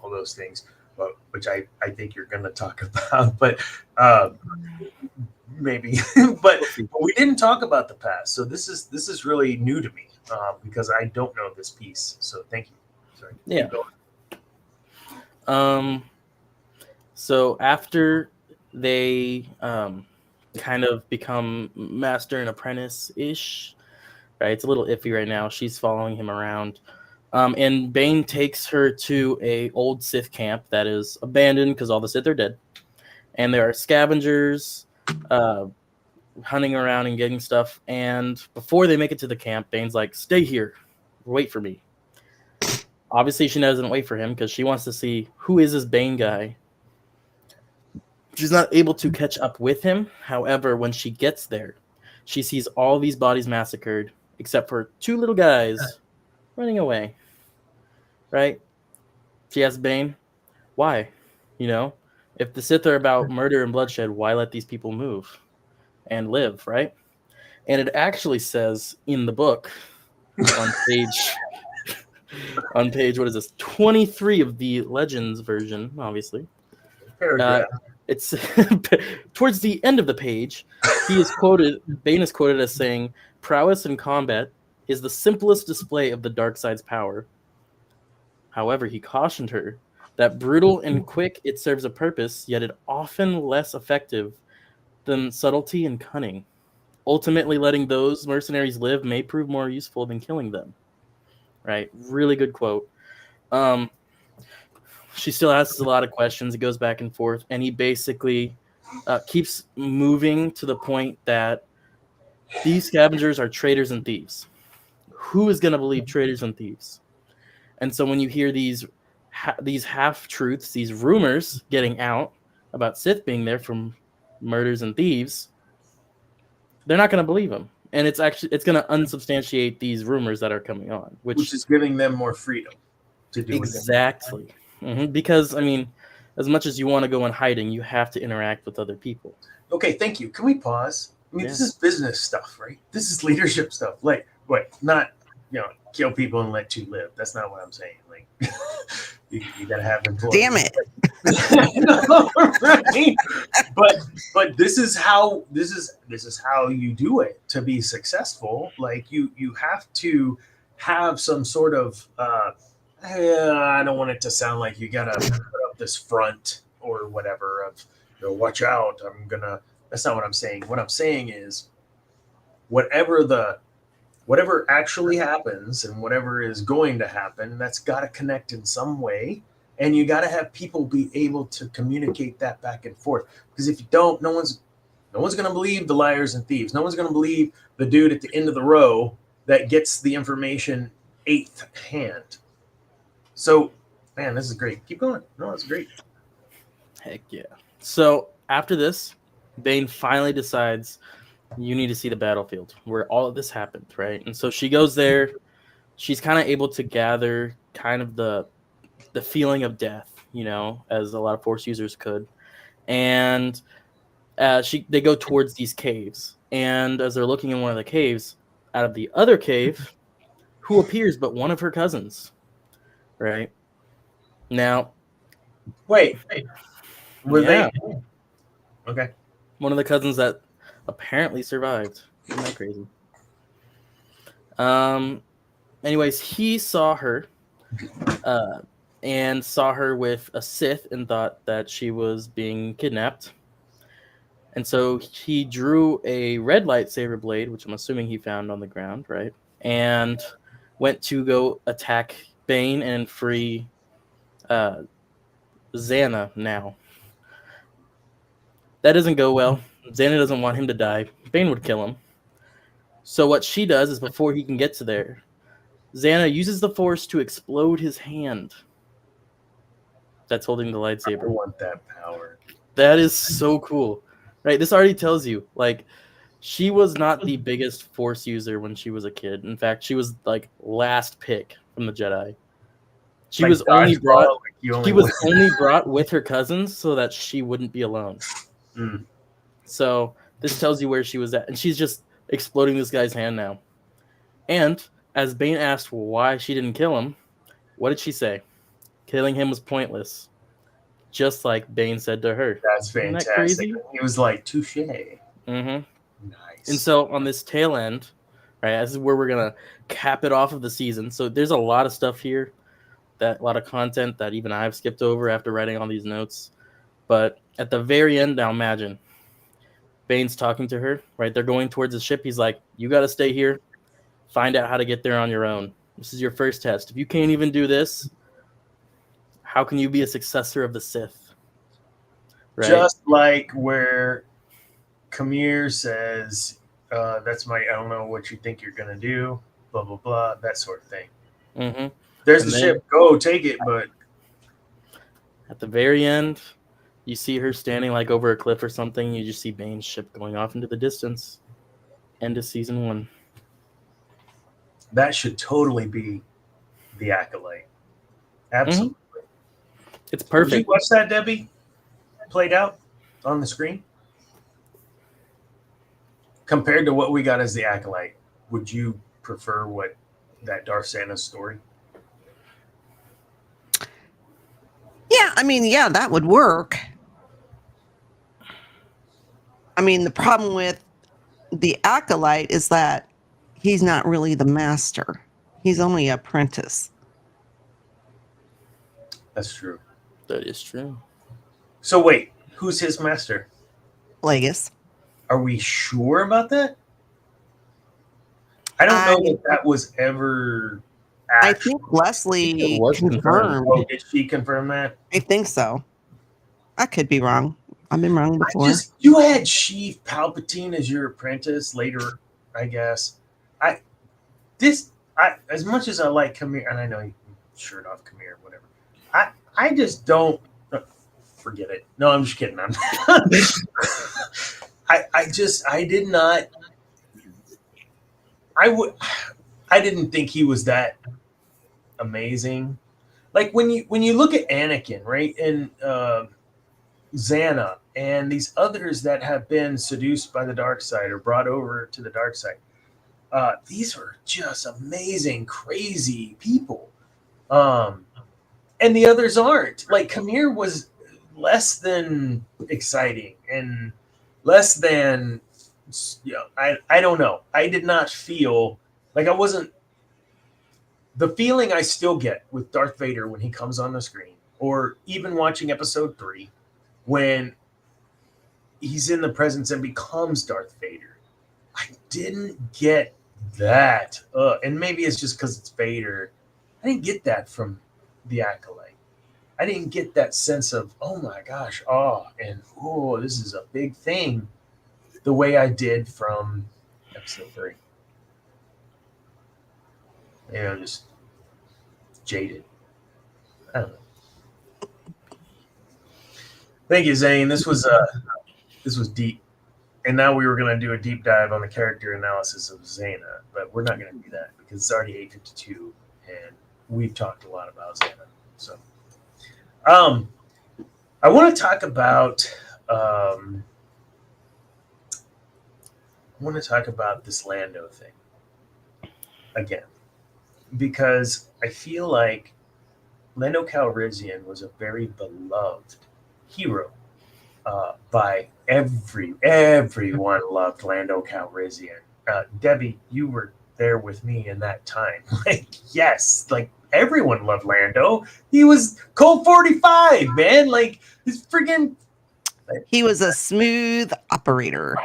all those things, but which I think you're going to talk about, but maybe. but we didn't talk about the past. So this is really new to me because I don't know this piece. So thank you. Sorry. Yeah. Keep going. So after they kind of become master and apprentice ish, right? It's a little iffy right now. She's following him around, and Bane takes her to a old Sith camp that is abandoned because all the Sith are dead, and there are scavengers hunting around and getting stuff. And before they make it to the camp, Bane's like, "Stay here, wait for me." Obviously, she doesn't wait for him because she wants to see who is this Bane guy. She's not able to catch up with him. However, when she gets there, she sees all these bodies massacred, except for two little guys running away. Right? She asks Bane, why? If the Sith are about murder and bloodshed, why let these people move and live, right? And it actually says in the book on page, what is this, 23 of the Legends version, obviously. Paragraph. It's towards the end of the page. Bane is quoted as saying, "Prowess in combat is the simplest display of the dark side's power. However, he cautioned her that brutal and quick it serves a purpose, yet it often less effective than subtlety and cunning. Ultimately, letting those mercenaries live may prove more useful than killing them." Right? Really good quote. She still asks a lot of questions. It goes back and forth, and he basically keeps moving to the point that these scavengers are traitors and thieves. Who is going to believe traitors and thieves? And so when you hear these half-truths, these rumors getting out about Sith being there from murders and thieves, they're not going to believe them. And it's going to unsubstantiate these rumors that are coming on, which is giving them more freedom to do exactly. Because as much as you want to go in hiding, you have to interact with other people. Okay, thank you. Can we pause? This is business stuff, right? This is leadership stuff. Like, not kill people and let you live. That's not what I'm saying. Like, you gotta have employees. Damn it! Right? But this is how you do it to be successful. Like you have to have some sort of. I don't want it to sound like you gotta put up this front or whatever of watch out. That's not what I'm saying. What I'm saying is whatever actually happens and whatever is going to happen, that's got to connect in some way, and you got to have people be able to communicate that back and forth. Because if you don't, no one's going to believe the liars and thieves. No one's going to believe the dude at the end of the row that gets the information eighth hand. So, man, this is great. Keep going. No, it's great. Heck yeah. So after this, Bane finally decides you need to see the battlefield where all of this happened, right? And so she goes there. She's kind of able to gather kind of the feeling of death, as a lot of Force users could. And they go towards these caves. And as they're looking in one of the caves, out of the other cave, who appears but one of her cousins, right? Now, wait. Were they? Okay. One of the cousins that apparently survived. Isn't that crazy? Anyways, he saw her and saw her with a Sith and thought that she was being kidnapped. And so he drew a red lightsaber blade, which I'm assuming he found on the ground, right? And went to go attack Bane and free Zannah now. That doesn't go well. Zannah doesn't want him to die. Bane would kill him. So what she does is before he can get to there, Zannah uses the Force to explode his hand that's holding the I lightsaber. want that power. That is so cool. Right? This already tells you, like, she was not the biggest Force user when she was a kid. In fact, she was like last pick from the Jedi. She Like was only dodgeball, brought like you she only was win. only brought with her cousins so that she wouldn't be alone. Mm. So this tells you where she was at, and she's just exploding this guy's hand now. And as Bane asked why she didn't kill him, what did she say? Killing him was pointless, just like Bane said to her. That's Isn't that fantastic. crazy? He was like, touche. Mm-hmm. Nice. And so on this tail end, right, this is where we're gonna cap it off of the season. So there's a lot of stuff here, a lot of content that even I've skipped over after writing all these notes. But at the very end, now imagine Bane's talking to her, right? They're going towards the ship. He's like, "You got to stay here. Find out how to get there on your own. This is your first test. If you can't even do this, how can you be a successor of the Sith?" Right? Just like where Kamir says, that's I don't know what you think you're going to do, blah, blah, blah, that sort of thing. Mm-hmm. There's And the then- ship. Go, take it. But At the very end, you see her standing like over a cliff or something. You just see Bane's ship going off into the distance. End of season 1. that should totally be the Acolyte. Absolutely. It's Did you perfect. watch that, Debbie? Played out on the screen? Compared to what we got as the Acolyte, would you prefer what that Darth Zannah story? Yeah, I mean, yeah, that would work. I mean, the problem with the Acolyte is that he's not really the master. He's only an apprentice. That's true. That is true. So wait, who's his master? Plagueis. Are we sure about that? I don't know that that was ever. I think Leslie it was confirmed. Oh, did she confirm that? I think so. I could be wrong. I've been wrong before. You had Sheev Palpatine as your apprentice later, I guess. As much as I like Kamir, and I know you shirt off Kamir, whatever. I just don't forget it. No, I'm just kidding. I did not. I didn't think he was that amazing. Like when you look at Anakin, right, and Zannah and these others that have been seduced by the dark side or brought over to the dark side, these are just amazing, crazy people. And the others aren't. Like Kamir was less than exciting and less than, I don't know. I did not feel like I wasn't. The feeling I still get with Darth Vader when he comes on the screen, or even watching Episode 3, when he's in the presence and becomes Darth Vader, I didn't get that. And maybe it's just because it's Vader. I didn't get that from the Acolyte. I didn't get that sense of, oh my gosh, and this is a big thing, the way I did from Episode 3. Maybe I'm just jaded. I don't know. Thank you, Zane. This was deep. And now we were going to do a deep dive on the character analysis of Zannah, but we're not going to do that because it's already 8:52, and we've talked a lot about Zannah. So, I want to talk about this Lando thing again, because I feel like Lando Calrissian was a very beloved hero by everyone loved Lando Calrissian. Debbie, you were there with me in that time. Like, yes, like everyone loved Lando. He was Colt 45, man. Like, his freaking He was a smooth operator.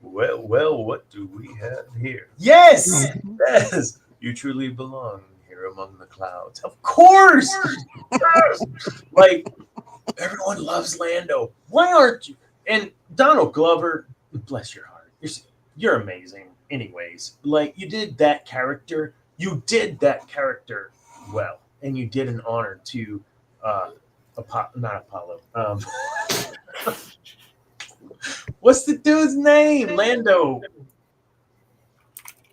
Well, what do we have here? Yes, yes, you truly belong here among the clouds. Of course, yes. Like everyone loves Lando. Why aren't you? And Donald Glover, bless your heart, you're amazing. Anyways, like you did that character. You did that character well, and you did an honor to not Apollo. What's the dude's name? Lando.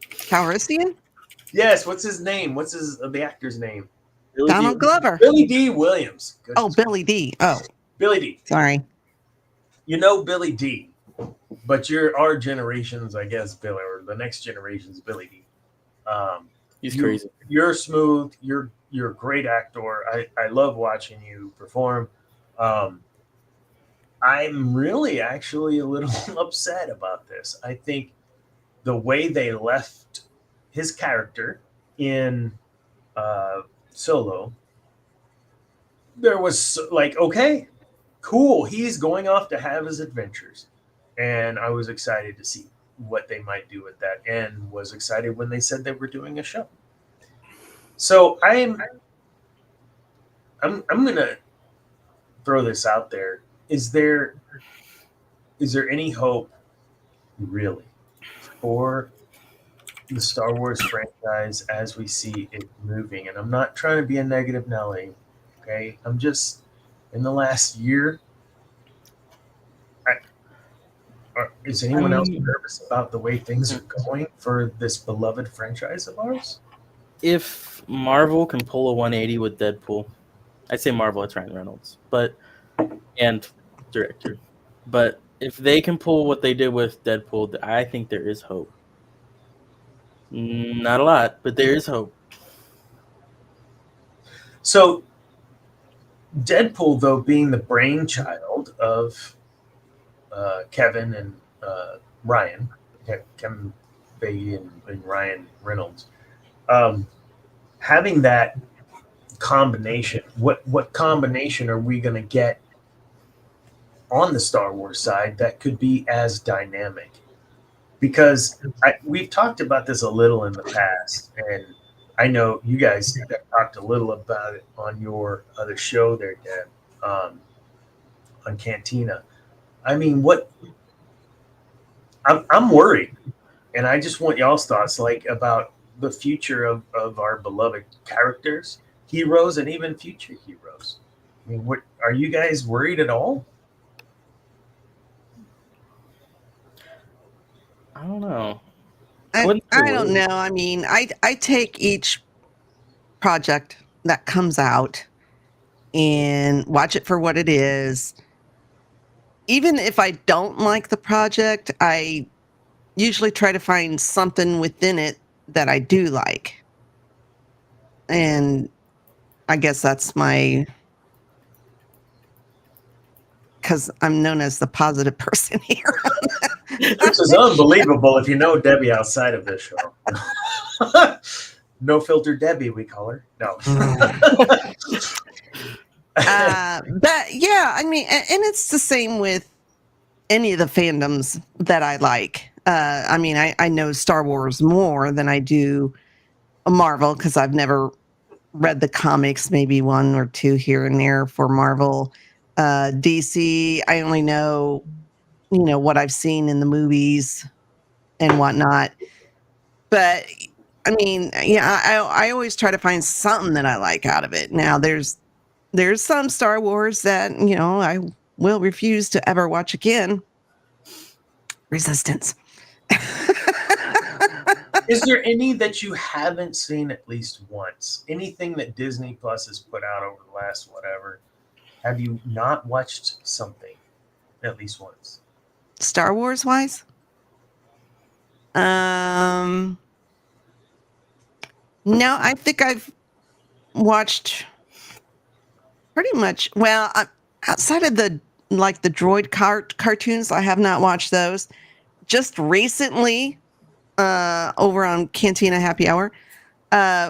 Calrissian? Yes. What's his name? What's the actor's name? Donald Glover. Billy D. Williams. Oh, Billy D. Oh, Billy D. sorry. You know Billy D. But you're our generation's, I guess, Billy, or the next generation's Billy D. He's crazy. You're smooth. You're a great actor. I love watching you perform. I'm really actually a little upset about this. I think the way they left his character in Solo, there was like, okay, cool. He's going off to have his adventures. And I was excited to see what they might do with that, and was excited when they said they were doing a show. So I'm gonna throw this out there. Is there any hope, really, for the Star Wars franchise as we see it moving? And I'm not trying to be a negative Nelly, okay? I'm just, in the last year, is anyone else nervous about the way things are going for this beloved franchise of ours? If Marvel can pull a 180 with Deadpool, I say Marvel, it's Ryan Reynolds, and director. But if they can pull what they did with Deadpool, I think there is hope. Not a lot, but there is hope. So, Deadpool, though, being the brainchild of Kevin and Ryan, Kevin Feige and Ryan Reynolds, having that combination, what combination are we going to get on the Star Wars side that could be as dynamic? Because we've talked about this a little in the past, and I know you guys have talked a little about it on your other show there, Deb, on Cantina. I mean, I'm worried, and I just want y'all's thoughts, like, about the future of our beloved characters, heroes, and even future heroes. I mean, what are you guys worried at all? I don't know. I don't know. I mean, I take each project that comes out and watch it for what it is. Even if I don't like the project, I usually try to find something within it that I do like. And I guess that's because I'm known as the positive person here. Which is unbelievable if you know Debbie outside of this show. No filter Debbie, we call her. No. But yeah, I mean, and it's the same with any of the fandoms that I like. I mean, I know Star Wars more than I do Marvel because I've never read the comics, maybe one or two here and there for Marvel. DC, I only know, what I've seen in the movies and whatnot. But I mean, yeah, I always try to find something that I like out of it. Now, there's some Star Wars that, I will refuse to ever watch again. Resistance. Is there any that you haven't seen at least once? Anything that Disney Plus has put out over the last whatever? Have you not watched something at least once? Star Wars wise? No, I think I've watched pretty much, well, outside of the droid cartoons, I have not watched those. Just recently, over on Cantina Happy Hour,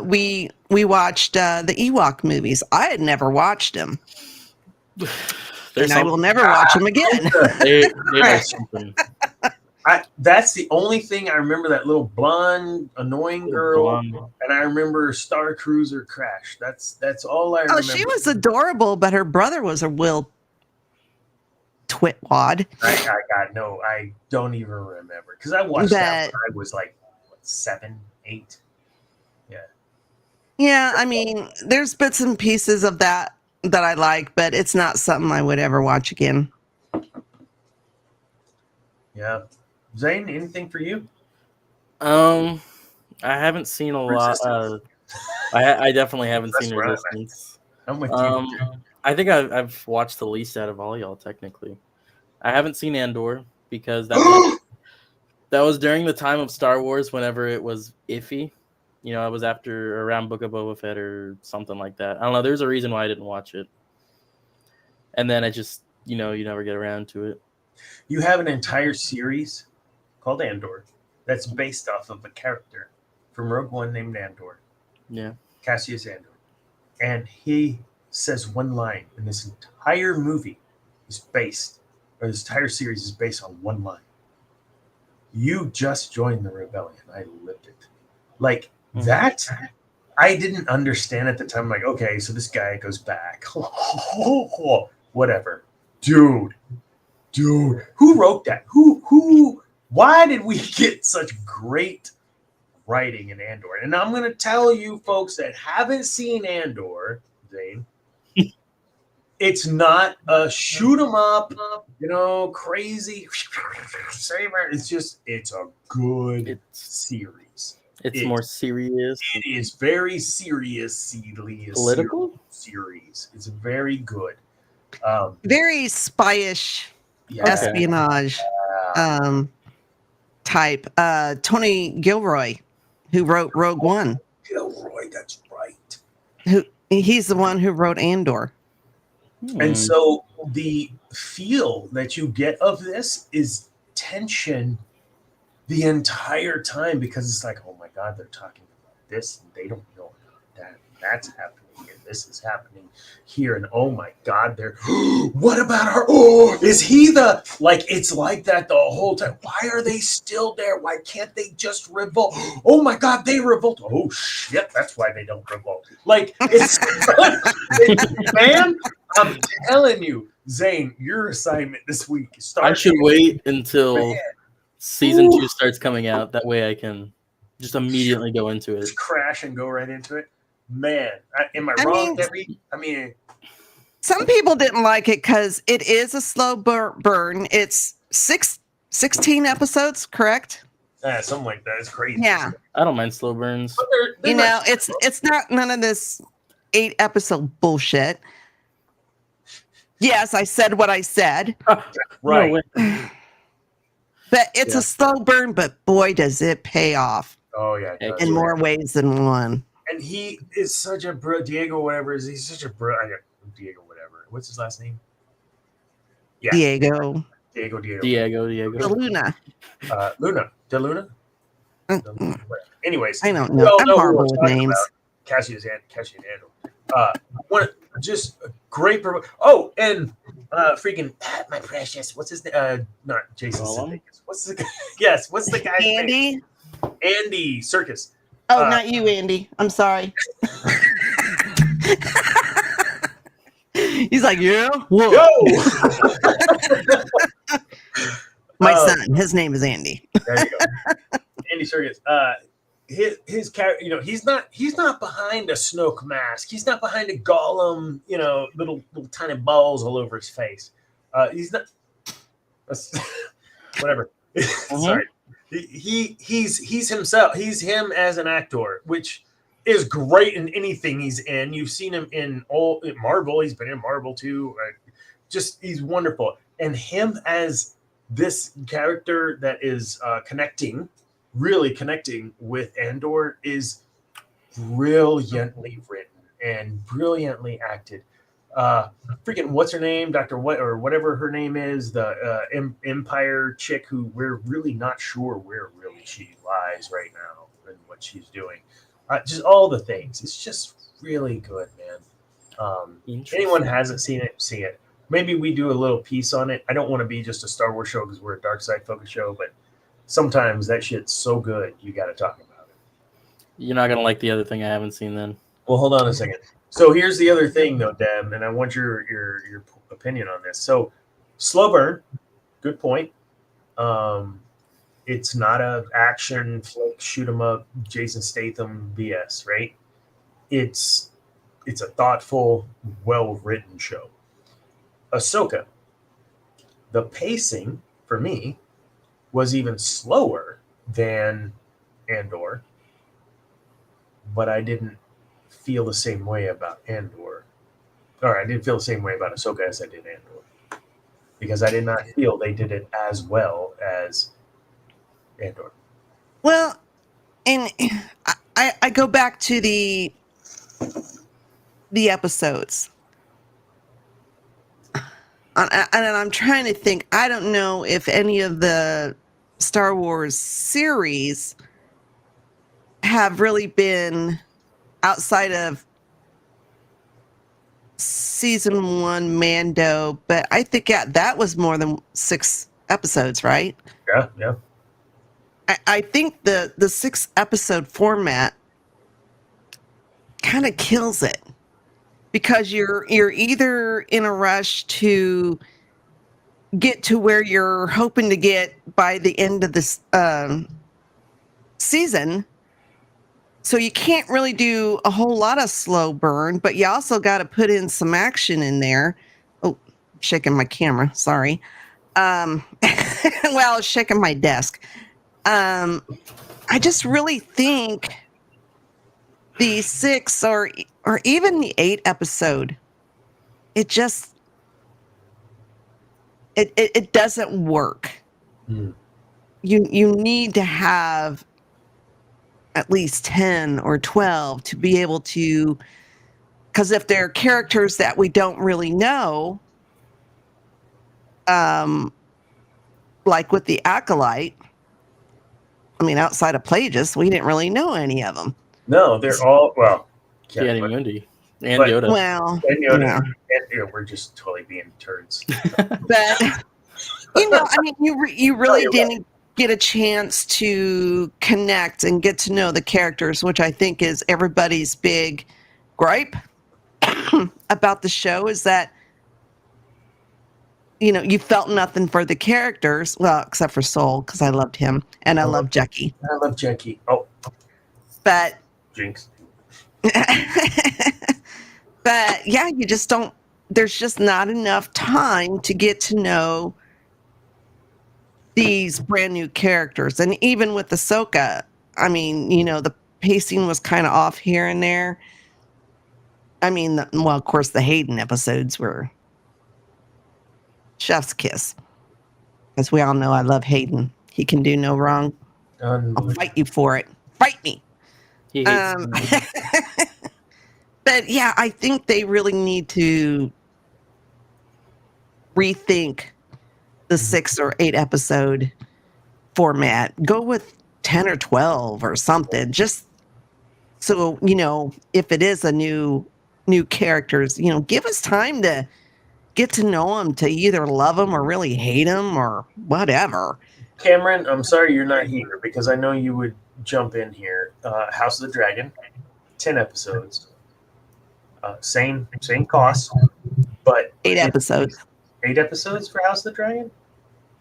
we watched the Ewok movies. I had never watched them. There's and I will never watch them again. they are something. That's the only thing I remember. That little blonde, annoying girl, and I remember Star Cruiser Crash. That's all I remember. Oh, she was adorable, but her brother was a real twitwad. I don't even remember because I watched that when I was like 7, 8. Yeah, I mean, there's bits and pieces of that I like, but it's not something I would ever watch again. Yeah. Zane, anything for you? I haven't seen a lot. I definitely haven't seen Resistance. I'm with you. I think I've watched the least out of all y'all. Technically, I haven't seen Andor because that was during the time of Star Wars, whenever it was iffy. You know, it was around Book of Boba Fett or something like that. I don't know. There's a reason why I didn't watch it, and then I just, you never get around to it. You have an entire series called Andor that's based off of a character from Rogue One named Andor. Yeah. Cassius Andor. And he says one line, and this entire movie is this entire series is based on one line. You just joined the rebellion. I lived it. Like, that, I didn't understand at the time. Like, okay, so this guy goes back. Whatever. Dude, who wrote that? Why did we get such great writing in Andor? And I'm going to tell you folks that haven't seen Andor, Zane, it's not a shoot 'em up, crazy saber. It's a good series. It's more serious. It is very seriously political series. It's very good. Very spyish, espionage type. Tony Gilroy, who wrote Rogue One. Gilroy, that's right. He's the one who wrote Andor. And so the feel that you get of this is tension the entire time, because it's like, oh my God, they're talking about this and they don't know that's happening and this is happening here, and oh my God, they're what about her? Oh, is he it's like that the whole time. Why are they still there? Why can't they just revolt? Oh my God, they revolt. Oh shit, that's why they don't revolt. Like, it's man, I'm telling you, Zane, your assignment this week is I should wait until season 2 starts coming out. That way I can just immediately go into it. Just crash and go right into it. Man, am I wrong, Debbie? I mean, some people didn't like it because it is a slow burn. It's 16 episodes, correct? Something like that. It's crazy. Yeah. I don't mind slow burns. They're it's not none of this 8-episode bullshit. Yes, I said what I said. Right. No, but it's a slow burn, but boy, does it pay off. Oh, yeah. In more ways than one. And he is such a Diego, whatever. He's such a Diego, whatever. What's his last name? Yeah. Diego. The Luna. De Luna? Anyways. I don't know. I'm horrible with names. Cassius Andor. Just a great. And freaking my precious. What's his name? Not Jason Sudeikis. What's the guy? Yes. What's the guy's name? Andy Serkis. Oh, not you, Andy. I'm sorry. He's like, yeah. Whoa. My son. His name is Andy. There you go. Andy Serkis. His character, he's not behind a Snoke mask. He's not behind a Gollum, little tiny balls all over his face. He's not. Whatever. Sorry. He's himself. He's him as an actor, which is great in anything he's in. You've seen him in Marvel. He's been in Marvel too. He's wonderful. And him as this character that is really connecting with Andor is brilliantly written and brilliantly acted. Freaking what's her name, Dr. What or whatever her name is, the Empire chick who we're really not sure where really she lies right now and what she's doing. Just all the things. It's just really good, man. Anyone hasn't seen it, see it. maybe we do a little piece on it. I don't want to be just a Star Wars show because we're a dark side focused show, but sometimes that shit's so good you got to talk about it. You're not gonna like the other thing I haven't seen then. Well, hold on a second. So here's the other thing, though, Deb, and I want your opinion on this. So, slow burn, good point. It's not a action flick, shoot 'em up, Jason Statham BS, right? It's a thoughtful, well written show. Ahsoka, the pacing for me was even slower than Andor, but I didn't feel the same way about Andor. Or I didn't feel the same way about Ahsoka as I did Andor. Because I did not feel they did it as well as Andor. Well, and I go back to the episodes. And I'm trying to think. I don't know if any of the Star Wars series have really been outside of season 1 Mando, but I think that was more than 6 episodes, right? Yeah. I think the 6 episode format kind of kills it because you're either in a rush to get to where you're hoping to get by the end of this season. So you can't really do a whole lot of slow burn, but you also got to put in some action in there. Oh, shaking my camera. Sorry. Well, I was shaking my desk. I just really think the 6 or even the 8 episode, it just it doesn't work. Mm. You need to have at least 10 or 12 to be able to, because if they're characters that we don't really know, like with the Acolyte, I mean, outside of Plagueis, we didn't really know any of them. No, they're all, well, Mundi and but- Yoda. Well, and Yoda. yeah. And we're just totally being turds. But I mean, you really didn't get a chance to connect and get to know the characters, which I think is everybody's big gripe about the show, is that you felt nothing for the characters, well, except for Soul, because I loved him and I love Jackie. I love Jackie. Oh, But jinx. but yeah, you just don't. There's just not enough time to get to know these brand new characters. And even with Ahsoka, I mean, the pacing was kind of off here and there. I mean, well, of course, the Hayden episodes were chef's kiss. As we all know, I love Hayden. He can do no wrong. I'll fight you for it. Fight me. He hates me. But yeah, I think they really need to rethink the 6 or 8 episode format. Go with 10 or 12 or something. Just so, if it is a new characters, give us time to get to know them, to either love them or really hate them or whatever. Cameron, I'm sorry you're not here because I know you would jump in here. House of the Dragon, 10 episodes. Same cost, but 8 episodes. 8 episodes for House of the Dragon?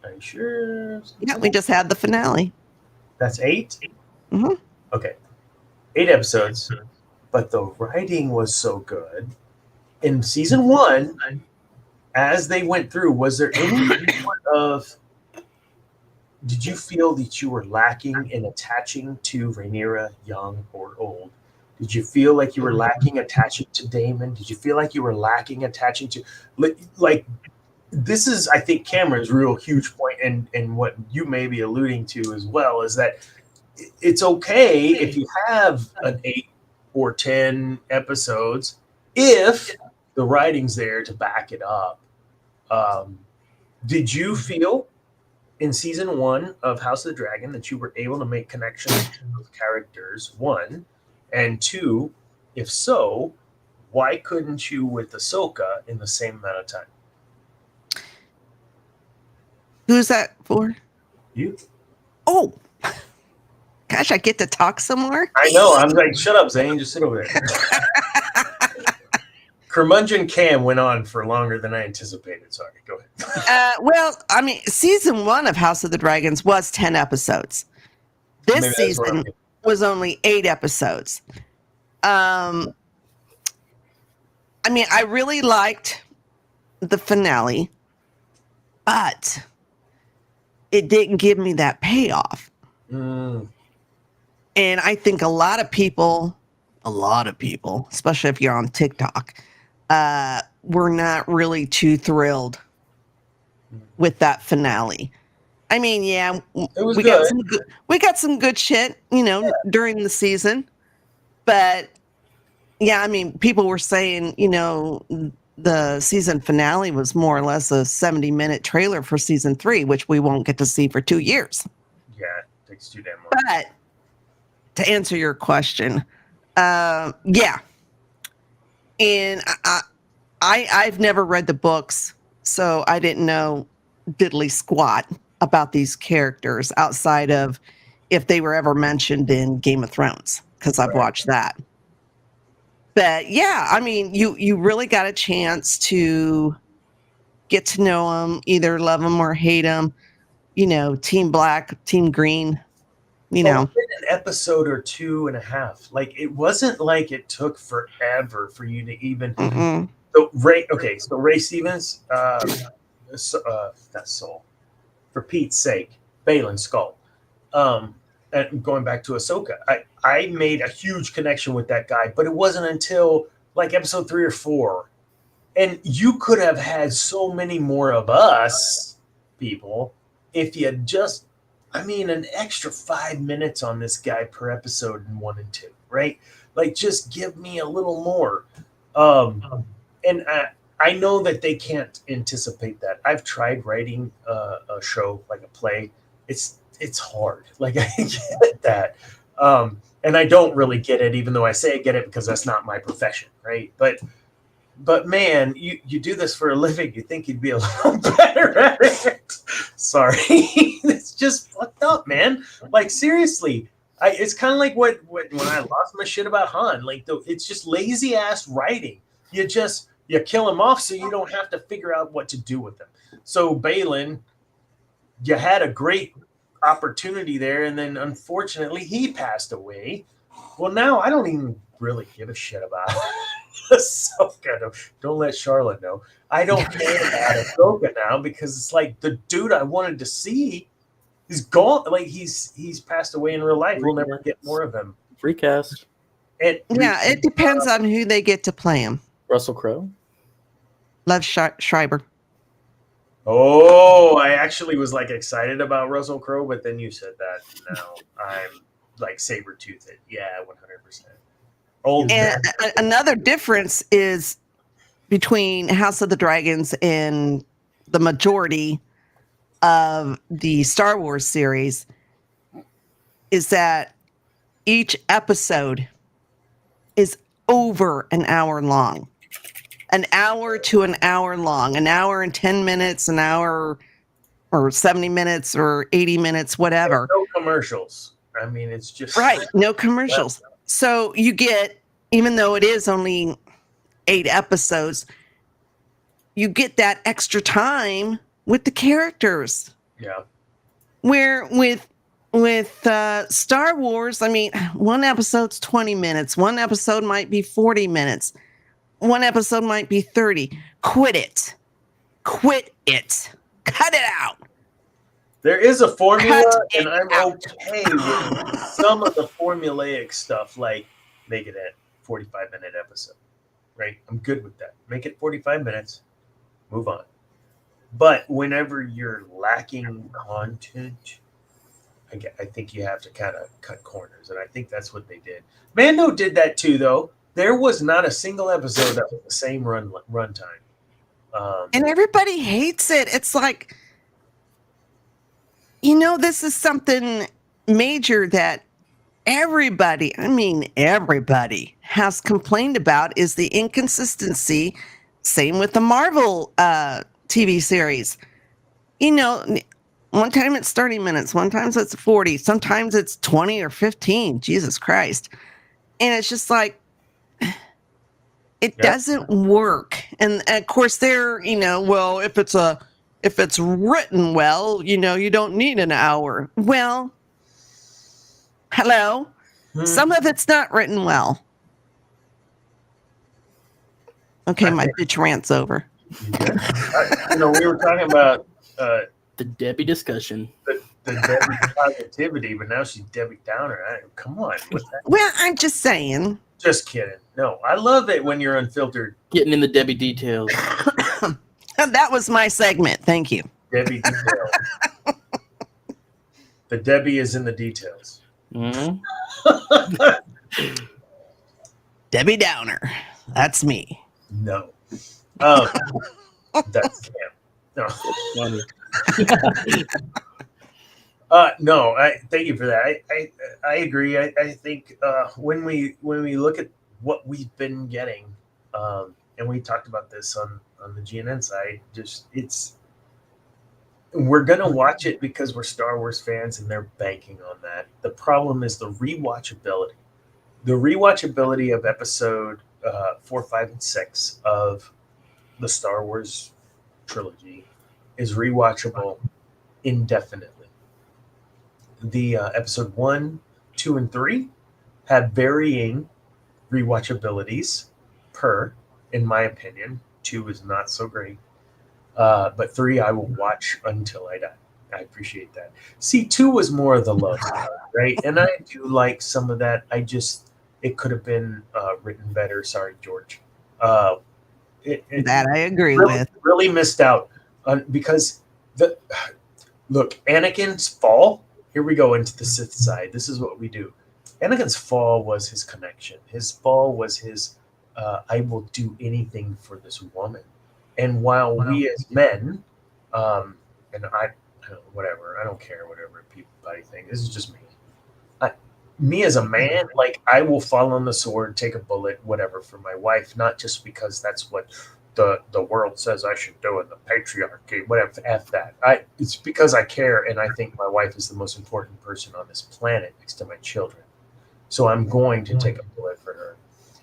Are you sure? Yeah, we just had the finale. That's 8? Mhm. Okay. 8 episodes, but the writing was so good. In season 1, as they went through, was there any sort of... Did you feel that you were lacking in attaching to Rhaenyra, young or old? Did you feel like you were lacking attaching to Daemon? Did you feel like you were lacking attaching to... Like, this is, I think, Cameron's real huge point, and what you may be alluding to as well, is that it's okay if you have an 8 or 10 episodes if the writing's there to back it up. Did you feel in season 1 of House of the Dragon that you were able to make connections to those characters, 1, and 2, if so, why couldn't you with Ahsoka in the same amount of time? Who's that for? You? Oh, gosh, I get to talk some more. I know. I'm like, shut up, Zane. Just sit over there. Curmudgeon Cam went on for longer than I anticipated. Sorry, go ahead. Well, I mean, season 1 of House of the Dragons was 10 episodes. This Maybe that's where season was only 8 episodes. I mean, I really liked the finale, but it didn't give me that payoff. Mm. And I think a lot of people, especially if you're on TikTok, were not really too thrilled with that finale. I mean, yeah, It was we got some good shit, during the season. But yeah, I mean, people were saying, the season finale was more or less a 70-minute trailer for season 3, which we won't get to see for 2 years. Yeah, it takes too damn long. But to answer your question, yeah. And I've never read the books, so I didn't know diddly squat about these characters outside of if they were ever mentioned in Game of Thrones, because I've watched that. But yeah, I mean, you really got a chance to get to know them, either love them or hate them. Team Black, Team Green. An episode or 2.5. Like, it wasn't like it took forever for you to even. Mm-mm. So Ray Stevens, not Soul, for Pete's sake, Balin Skull. And going back to Ahsoka, I made a huge connection with that guy, but it wasn't until like episode 3 or 4. And you could have had so many more of us people if you had just, an extra 5 minutes on this guy per episode in 1 and 2, right? Like, just give me a little more. And I know that they can't anticipate that. I've tried writing a show, like a play. It's hard. Like, I get that. And I don't really get it, even though I say I get it because that's not my profession, right? But man, you do this for a living. You think you'd be a little better at it. Sorry. It's just fucked up, man. Like, seriously. It's kind of like when I lost my shit about Han. Like, it's just lazy ass writing. You kill him off so you don't have to figure out what to do with him. So Balin, you had a great opportunity there, and then unfortunately he passed away. Well, now I don't even really give a shit about Ahsoka. Don't let Charlotte know. I don't care about Ahsoka now because it's like the dude I wanted to see is gone. Like, he's passed away in real life. We'll never get more of him. Recast. It depends on who they get to play him. Russell Crowe. Love Schreiber. Oh, I actually was like excited about Russell Crowe, but then you said that. No, I'm like saber-toothed. Yeah, 100%. And another difference is between House of the Dragons and the majority of the Star Wars series is that each episode is over an hour long. An hour to an hour long, an hour and 10 minutes, an hour or 70 minutes or 80 minutes, whatever. No commercials. I mean, it's just... Right, no commercials. So you get, even though it is only 8 episodes, you get that extra time with the characters. Yeah. Where with Star Wars, I mean, one episode's 20 minutes. One episode might be 40 minutes. One episode might be 30. Quit it. Cut it out. There is a formula, and I'm okay with some of the formulaic stuff, like make it a 45-minute episode, right? I'm good with that. Make it 45 minutes, move on. But whenever you're lacking content, I think you have to kind of cut corners, and I think that's what they did. Mando did that too, though. There was not a single episode that was the same runtime. And everybody hates it. It's like, this is something major that everybody has complained about, is the inconsistency. Same with the Marvel TV series. One time it's 30 minutes. One time it's 40. Sometimes it's 20 or 15. Jesus Christ. And it's just like, it doesn't work. And of course they're, well, if it's written well, you don't need an hour. Well, hello. Some of it's not written well. Okay, my bitch rant's over. We were talking about the Debbie discussion. The Debbie positivity, but now she's Debbie Downer. Come on. Well, I'm just saying. Just kidding. No, I love it when you're unfiltered. Getting in the Debbie details. That was my segment. Thank you. Debbie details. The Debbie is in the details. Mm-hmm. Debbie Downer. That's me. No. That's Cam. No. Funny. No, thank you for that. I agree. I think when we look at what we've been getting, and we talked about this on the GNN side, we're gonna watch it because we're Star Wars fans and they're banking on that. The problem is the rewatchability. The rewatchability of episode 4, 5, and 6 of the Star Wars trilogy is rewatchable indefinitely. The episode 1, 2, and 3 have varying rewatchabilities in my opinion. 2 is not so great. But 3 I will watch until I die. I appreciate that. See, 2 was more of the love, right? And I do like some of that. It could have been written better. Sorry, George. That I agree with. Really missed out on, because Anakin's fall. Here we go into the Sith side. This is what we do. Anakin's fall was his connection. His fall was his, I will do anything for this woman. And while we as men, and whatever, I don't care whatever people think. This is just me. Me as a man, like, I will fall on the sword, take a bullet, whatever, for my wife, not just because that's what the world says I should do in the patriarchy, whatever. F that. It's because I care, and I think my wife is the most important person on this planet next to my children. So I'm going to take a bullet for her.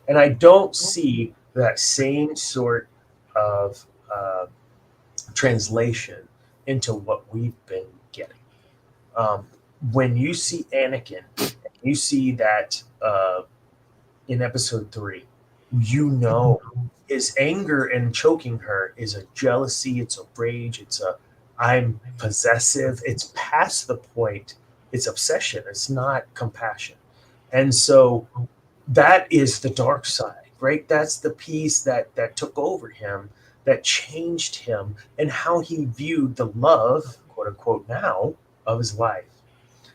And I don't see that same sort of translation into what we've been getting. When you see Anakin, you see that in episode 3, his anger and choking her is a jealousy, it's a rage, it's a I'm possessive, it's past the point, it's obsession, it's not compassion. And so that is the dark side, right? That's the piece that took over him, that changed him, and how he viewed the love, quote unquote, now of his life.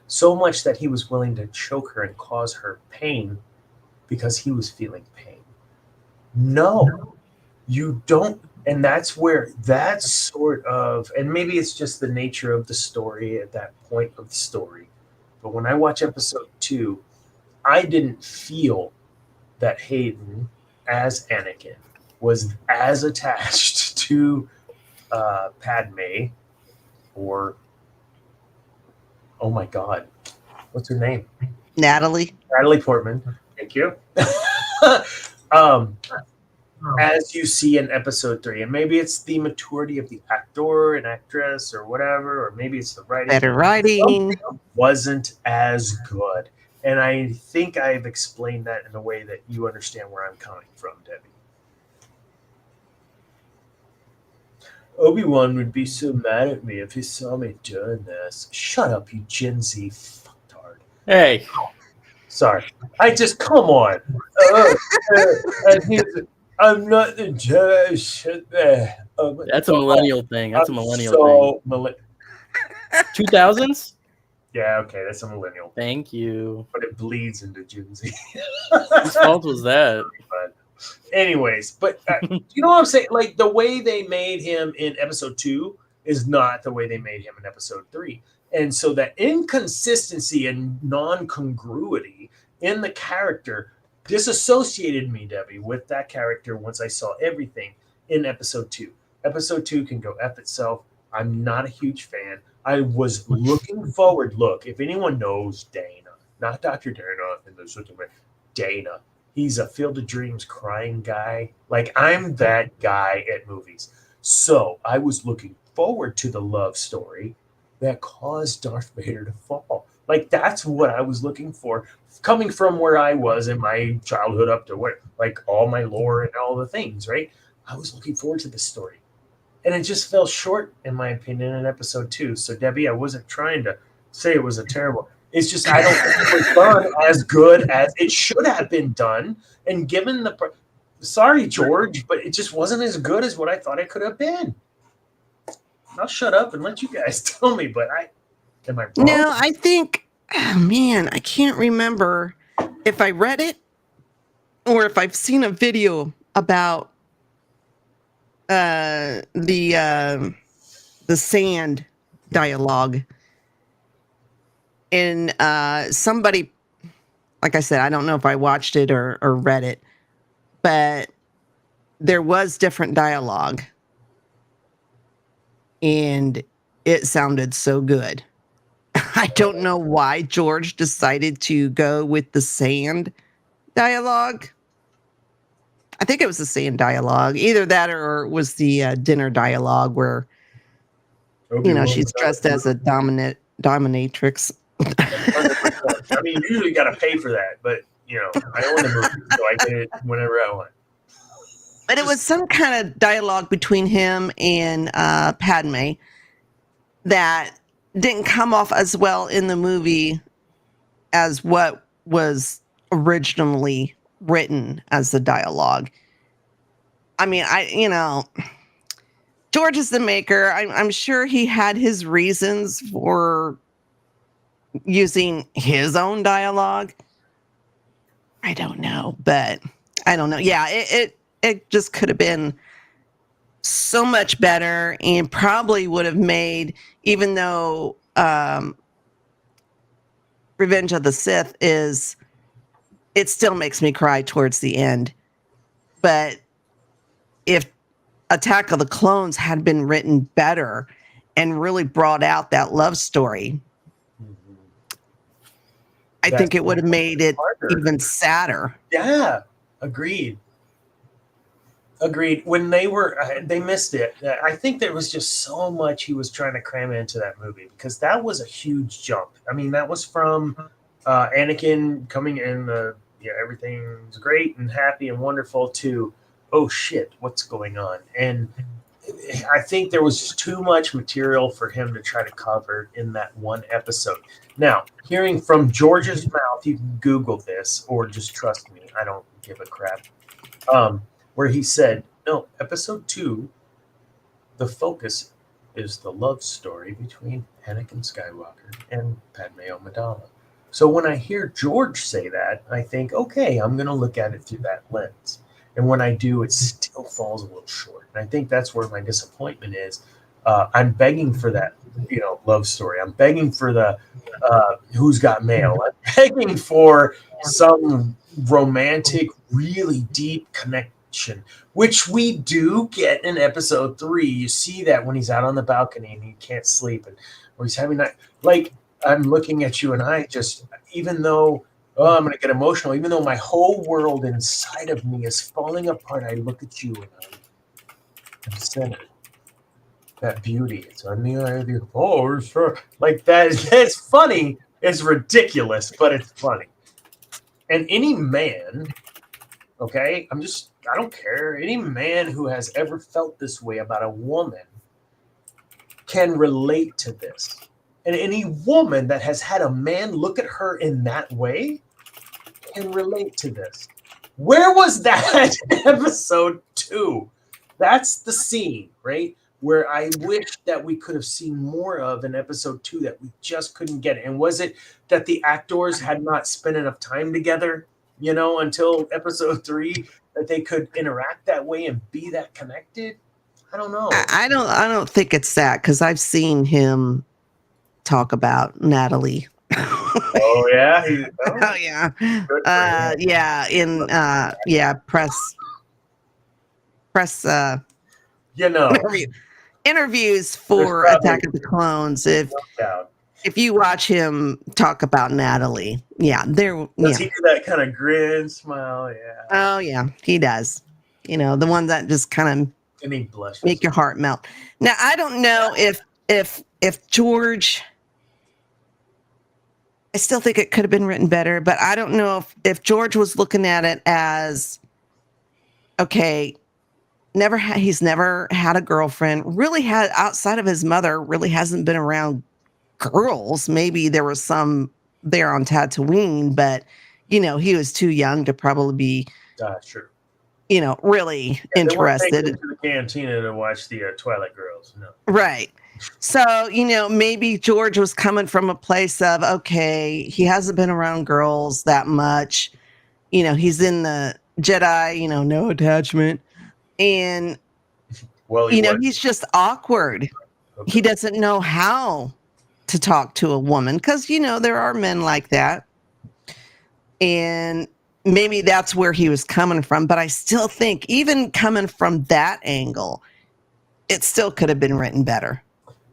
So much that he was willing to choke her and cause her pain because he was feeling pain. No, you don't. And that's where that sort of, and maybe it's just the nature of the story at that point of the story. But when I watch episode 2, I didn't feel that Hayden as Anakin was as attached to Padme, or, oh my God, what's her name? Natalie Portman. Thank you. As you see in episode 3, and maybe it's the maturity of the actor and actress or whatever, or maybe it's the writing. better writing. Wasn't as good. And I think I've explained that in a way that you understand where I'm coming from, Debbie. Obi-Wan would be so mad at me if he saw me doing this. Shut up, you Gen Z fucktard. Hey. Sorry. Come on. I'm not the judge. That's a millennial thing. That's a millennial thing. 2000s? Yeah, okay, that's a millennial. Thank you. But it bleeds into Gen Z. Whose fault was that? But anyways, you know what I'm saying? Like, the way they made him in episode 2 is not the way they made him in episode 3. And so that inconsistency and non-congruity in the character disassociated me, Debbie, with that character once I saw everything in episode 2. Episode 2 can go F itself. I'm not a huge fan. I was looking forward. Look, if anyone knows Dana, not Dr. Dana in the Sith Dominion, Dana, he's a Field of Dreams crying guy. Like, I'm that guy at movies. So I was looking forward to the love story that caused Darth Vader to fall. Like, that's what I was looking for, coming from where I was in my childhood up to where, like, all my lore and all the things, right? I was looking forward to this story. And it just fell short, in my opinion, in episode 2. So, Debbie, I wasn't trying to say it was a terrible. It's just I don't think it was done as good as it should have been done. And given the, sorry, George, but it just wasn't as good as what I thought it could have been. I'll shut up and let you guys tell me. But am I wrong? No, I think, oh man, I can't remember if I read it or if I've seen a video about the sand dialogue. And somebody, like I said, I don't know if I watched it or read it, but there was different dialogue. And it sounded so good. I don't know why George decided to go with the sand dialogue. I think it was the sand dialogue. Either that or it was the dinner dialogue where, she's dressed as a dominatrix. I mean, you usually got to pay for that, but, I own the movie, so I get it whenever I want. But it was some kind of dialogue between him and Padme that didn't come off as well in the movie as what was originally written as the dialogue. I mean, George is the maker. I'm sure he had his reasons for using his own dialogue. I don't know, but I don't know. Yeah, it just could have been so much better and probably would have made, even though Revenge of the Sith it still makes me cry towards the end. But if Attack of the Clones had been written better and really brought out that love story, I think it would have made it even sadder. Yeah, agreed. When they missed it. I think there was just so much he was trying to cram into that movie because that was a huge jump. I mean, that was from Anakin coming in, everything's great and happy and wonderful to, oh shit, what's going on? And I think there was just too much material for him to try to cover in that one episode. Now, hearing from George's mouth, you can Google this or just trust me. I don't give a crap. Where he said, no, episode 2, the focus is the love story between Anakin Skywalker and Padme Amidala. So when I hear George say that, I think, okay, I'm going to look at it through that lens. And when I do, it still falls a little short. And I think that's where my disappointment is. I'm begging for that, love story. I'm begging for the Who's Got Mail. I'm begging for some romantic, really deep connection, which we do get in episode 3. You see that when he's out on the balcony and he can't sleep, and or he's having that. Like, I'm looking at you, and I just, even though, I'm going to get emotional, even though my whole world inside of me is falling apart, I look at you and I'm centered. That beauty, it's on the eye of the beholder. Like that, it's funny. It's ridiculous, but it's funny. And any man, okay, I don't care. Any man who has ever felt this way about a woman can relate to this. And any woman that has had a man look at her in that way can relate to this. Where was that in episode 2? That's the scene, right? Where I wish that we could have seen more of in episode 2 that we just couldn't get. And was it that the actors had not spent enough time together, until episode 3, that they could interact that way and be that connected? I don't know. I don't think it's that, because I've seen him talk about Natalie. Oh yeah. Oh yeah. Yeah. In press. You know. interviews for There's probably Attack of the Clones. If no doubt. if you watch him talk about Natalie, yeah, Does he do that kind of grin, smile? Yeah. Oh yeah, he does. The one that just kind of And he blushes. make your heart melt. Now I don't know if George. I still think it could have been written better, but I don't know if George was looking at it as, okay, he's never had a girlfriend. Really had outside of his mother. Really hasn't been around girls. Maybe there was some there on Tatooine, but he was too young to probably be. Sure. Really interested. They weren't taking him to the cantina to watch the Twilight Girls. No. Right. So, maybe George was coming from a place of, okay, he hasn't been around girls that much. He's in the Jedi, no attachment. And, he's just awkward. Okay. He doesn't know how to talk to a woman because, there are men like that. And maybe that's where he was coming from. But I still think even coming from that angle, it still could have been written better.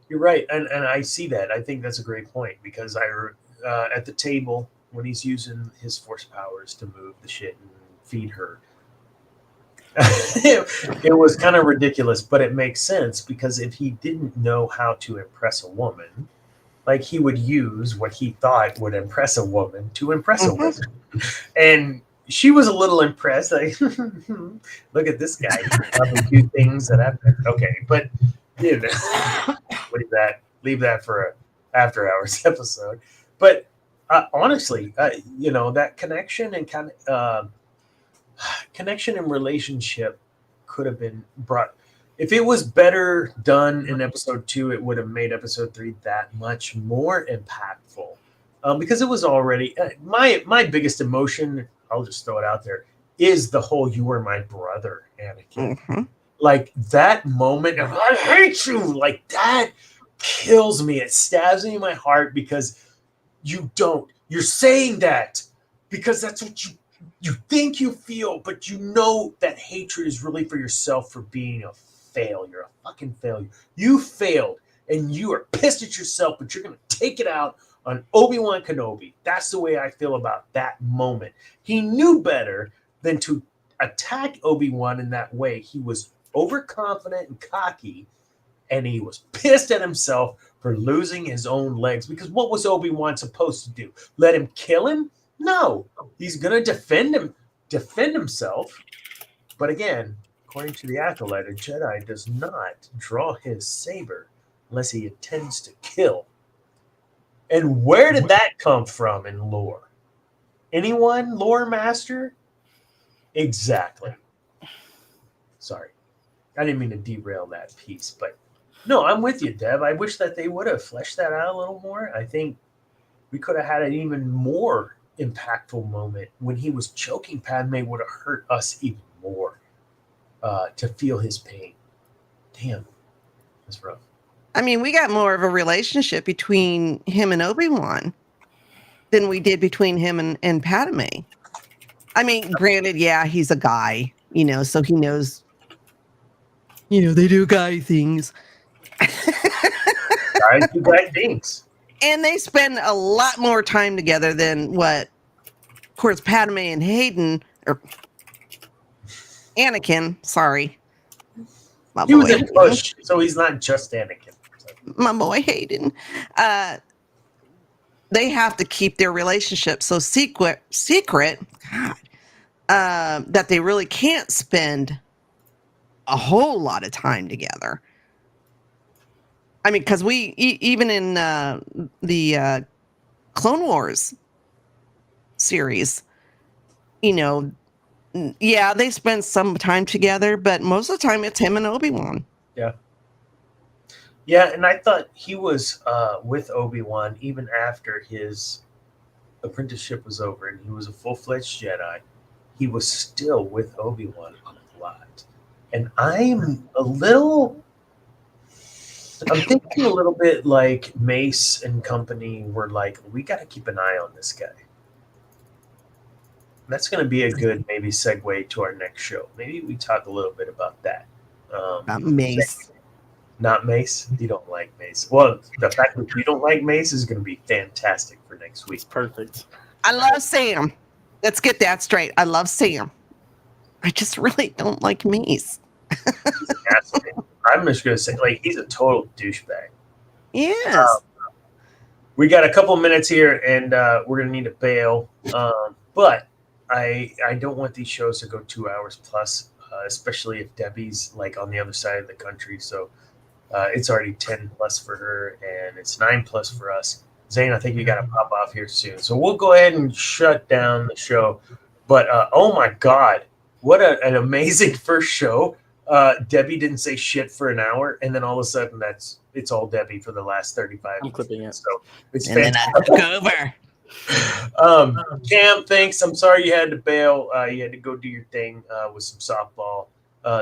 You're right, and I see that. I think that's a great point because at the table when he's using his force powers to move the shit and feed her, it was kind of ridiculous, but it makes sense because if he didn't know how to impress a woman, like he would use what he thought would impress a woman to impress a woman, and she was a little impressed. Like, look at this guy. Probably do things that happen. Okay, but. Leave that for an after hours episode. But honestly, that connection and connection and relationship could have been brought. If it was better done in episode 2, it would have made episode 3 that much more impactful. Because it was already my biggest emotion. I'll just throw it out there. Is the whole "you were my brother" Anakin. Mm-hmm. Like that moment of "I hate you," like that kills me. It stabs me in my heart because you're saying that because that's what you think you feel, but that hatred is really for yourself for being a failure, a fucking failure. You failed and you are pissed at yourself, but you're going to take it out on Obi-Wan Kenobi. That's the way I feel about that moment. He knew better than to attack Obi-Wan in that way. He was overconfident and cocky, and he was pissed at himself for losing his own legs. Because what was Obi-Wan supposed to do? Let him kill him? No, he's gonna defend himself. But again, according to the Acolyte, a Jedi does not draw his saber unless he intends to kill. And where did that come from in lore? Anyone, lore master? Exactly. Sorry. I didn't mean to derail that piece, but no, I'm with you, Deb. I wish that they would have fleshed that out a little more. I think we could have had an even more impactful moment when he was choking Padme. Would have hurt us even more to feel his pain. Damn, that's rough. I mean, we got more of a relationship between him and Obi-Wan than we did between him and Padme. I mean, granted, yeah, he's a guy, so he knows. They do guy things. Guys do guy things. And they spend a lot more time together than what, of course, Padme and Anakin, sorry. He was in push, so he's not just Anakin. My boy Hayden. They have to keep their relationship so secret, God, that they really can't spend a whole lot of time together. I mean, because we even in the Clone Wars series, yeah, they spend some time together, but most of the time it's him and Obi-Wan. Yeah, and I thought he was with Obi-Wan even after his apprenticeship was over and he was a full-fledged Jedi. He was still with Obi-Wan a lot. And I'm thinking a little bit like Mace and company were like, we got to keep an eye on this guy. That's going to be a good maybe segue to our next show. Maybe we talk a little bit about that. Mace. Not Mace? You don't like Mace. Well, the fact that you don't like Mace is going to be fantastic for next week. It's perfect. I love Sam. Let's get that straight. I love Sam. I just really don't like Mace. I'm just going to say, like, he's a total douchebag. Yes. We got a couple minutes here, and we're going to need to bail. But I don't want these shows to go 2 hours plus, especially if Debbie's, like, on the other side of the country. So it's already 10 plus for her, and it's 9 plus for us. Zane, I think you got to pop off here soon. So we'll go ahead and shut down the show. But, oh, my God, what an amazing first show. Debbie didn't say shit for an hour, and then all of a sudden it's all Debbie for the last 35 I'm clipping it. So it's And then I took over. Cam, thanks. I'm sorry you had to bail. You had to go do your thing with some softball.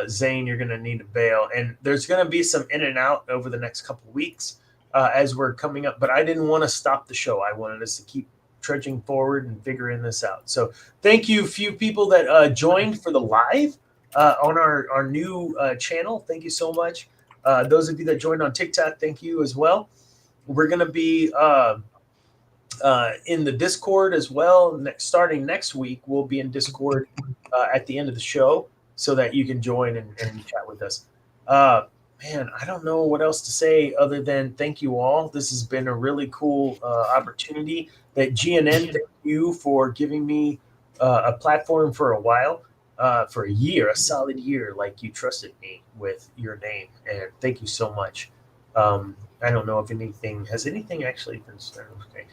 Zane, you're going to need to bail. And there's going to be some in and out over the next couple weeks as we're coming up. But I didn't want to stop the show. I wanted us to keep trudging forward and figuring this out. So thank you, few people that joined for the live on our new channel. Thank you so much. Those of you that joined on TikTok, thank you as well. We're going to be in the Discord as well. Starting next week, we'll be in Discord at the end of the show so that you can join and chat with us. Man, I don't know what else to say other than thank you all. This has been a really cool opportunity. That GNN, thank you for giving me a platform for a while, for a year, a solid year, like you trusted me with your name. And thank you so much. I don't know if anything actually been started. Okay.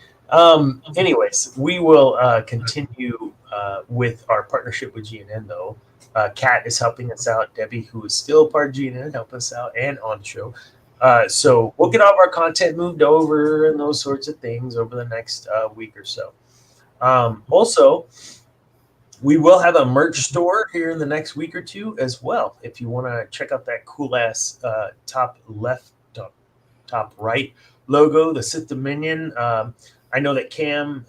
Anyways, we will continue with our partnership with GNN, though. Kat is helping us out. Debbie, who is still part of GNN, help us out and on the show. So we'll get all of our content moved over and those sorts of things over the next week or so. Also, we will have a merch store here in the next week or two as well. If you want to check out that cool ass top right logo, the Sith Dominion. I know that Cam,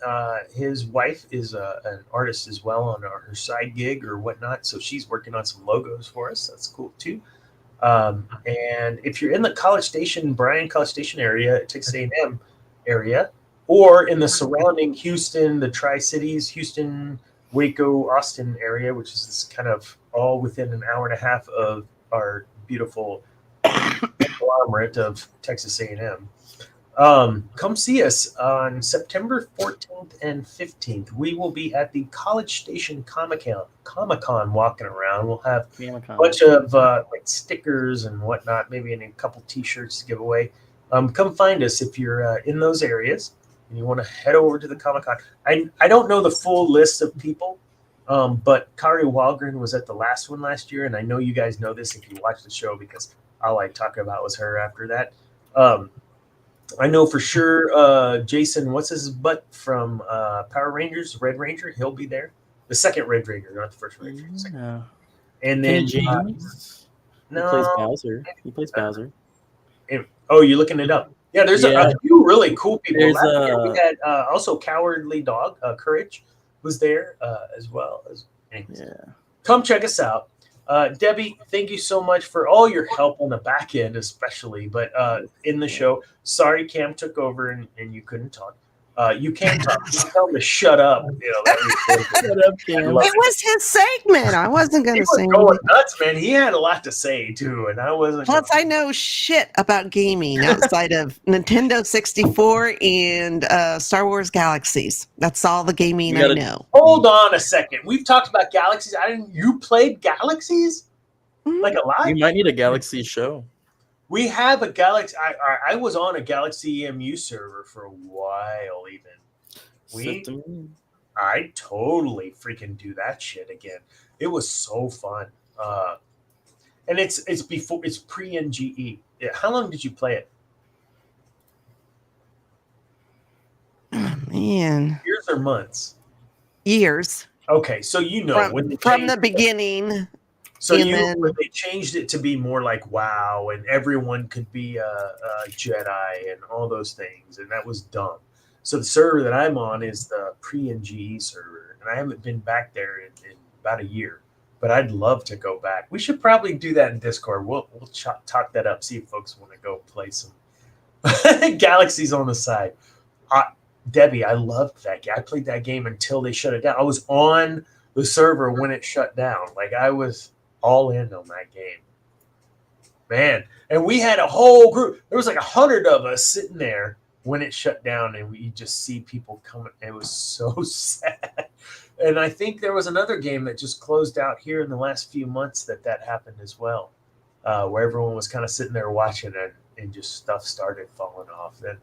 his wife, is an artist as well on her side gig or whatnot. So she's working on some logos for us. That's cool too. And if you're in the College Station, Bryan College Station area, Texas A&M area, or in the surrounding Houston, the Tri-Cities, Houston, Waco, Austin area, which is kind of all within an hour and a half of our beautiful conglomerate of Texas A&M. Come see us on September 14th and 15th. We will be at the College Station Comic-Con walking around. We'll have a bunch of like stickers and whatnot, maybe a couple T-shirts to give away. Come find us if you're in those areas and you want to head over to the Comic-Con. I don't know the full list of people, but Kari Walgren was at the last one last year, and I know you guys know this if you watch the show because all I talk about was her after that. I know for sure Jason, what's his butt from Power Rangers, Red Ranger, he'll be there. The second Red Ranger, not the first Ranger. Yeah. And then James. He plays Bowser. Oh, you're looking it up. Yeah, there's a few really cool people. We had also Cowardly Dog, Courage was there as well. Anyways. Yeah. Come check us out. Debbie, thank you so much for all your help on the back end, especially, but in the show. Sorry, Cam took over and you couldn't talk. You can talk. Just tell him to shut up. Shut up, Cam. It was his segment. I wasn't going to say anything. He was going nuts, man. He had a lot to say, too, and I wasn't. Plus, I know shit about gaming outside of Nintendo 64 and Star Wars Galaxies. That's all the gaming I know. Hold on a second. We've talked about Galaxies. You played Galaxies? Mm-hmm. Like a lot? You might need a Galaxy show. We have a Galaxy. I was on a Galaxy EMU server for a while, even. I totally freaking do that shit again. It was so fun. And it's pre-NGE. How long did you play it? Oh, man. Years or months? Years. Okay, so from the beginning. So when they changed it to be more like WoW and everyone could be a Jedi and all those things, and that was dumb. So the server that I'm on is the pre-NGE server, and I haven't been back there in about a year. but I'd love to go back. We should probably do that in Discord. We'll talk that up, see if folks want to go play some Galaxies on the side. Debbie, I loved that game. I played that game until they shut it down. I was on the server when it shut down. Like, I was all in on that game. Man. And we had a whole group. There was like 100 of us sitting there when it shut down, and we just see people coming. It was so sad. And I think there was another game that just closed out here in the last few months that happened as well, where everyone was kind of sitting there watching it, and just stuff started falling off. And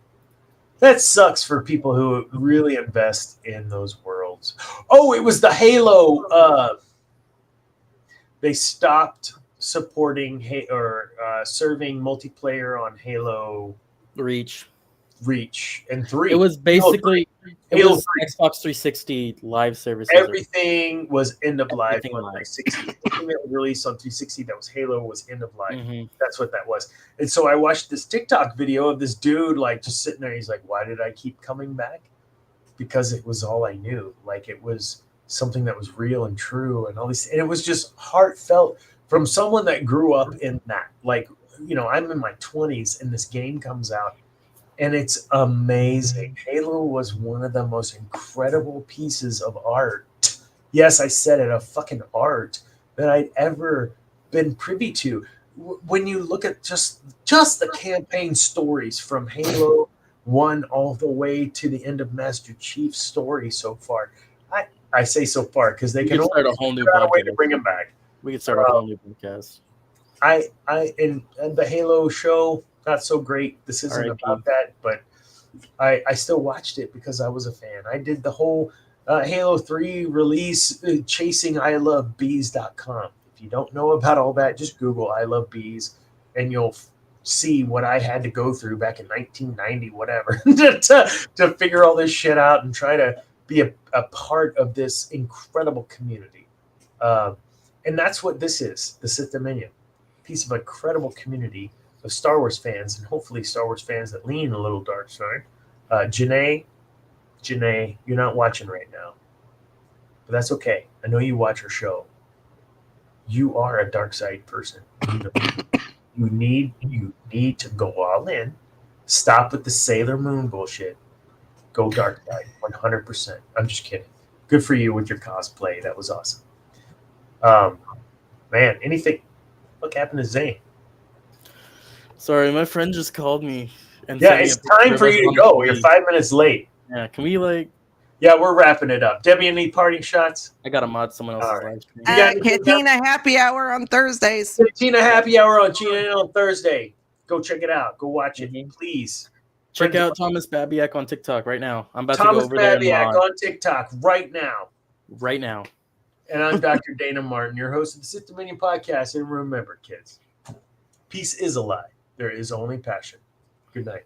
that sucks for people who really invest in those worlds. Oh, it was the Halo. They stopped supporting or serving multiplayer on Halo Reach and 3. It was basically Halo Xbox 360 live services. Everything was end of life Everything on live. 360. Everything that was released on 360 that was Halo was end of life. Mhm. That's what that was. And so I watched this TikTok video of this dude like just sitting there. He's like, "Why did I keep coming back? Because it was all I knew. Like, it was something that was real and true, and all these. And it was just heartfelt from someone that grew up in that. Like, you know, I'm in my 20s, and this game comes out. And it's amazing. Halo was one of the most incredible pieces of art. Yes, I said it, a fucking art that I'd ever been privy to. When you look at just the campaign stories from Halo 1 all the way to the end of Master Chief's story so far. I say so far because they can start a whole new figure out a way to podcast. bring him back. We could start a whole new podcast. In the Halo show, not so great. This isn't R.I.P. about that, but I still watched it because I was a fan. I did the whole Halo 3 release chasing ilovebees.com. If you don't know about all that, just Google I Love Bees, and you'll see what I had to go through back in 1990, whatever, to figure all this shit out and try to be a part of this incredible community. And that's what this is, the Sith Dominion. Piece of incredible community of Star Wars fans, and hopefully Star Wars fans that lean a little dark side. Janae, you're not watching right now, but that's okay. I know you watch our show. You are a dark side person. You need to go all in. Stop with the Sailor Moon bullshit. Go dark side, 100%. I'm just kidding. Good for you with your cosplay. That was awesome. Man, anything? What happened to Zane? Sorry, my friend just called me. And Yeah, sent me it's a picture time of for us you on to the go. You're street. 5 minutes late. Yeah, can we Yeah, we're wrapping it up. Debbie, any parting shots? I gotta mod someone else's All right. live stream. You got anything, Cantina happy hour on Thursdays. Tina Happy Hour on CNN on Thursday. Go check it out. Go watch it, Mhm. please. Check out Thomas Babiak on TikTok right now. I'm about Thomas to go over there and Babiak mod on TikTok right now. right now. And I'm Dr. Dana Martin, your host of the Sith Dominion podcast. And remember, kids, peace is a lie. There is only passion. Good night.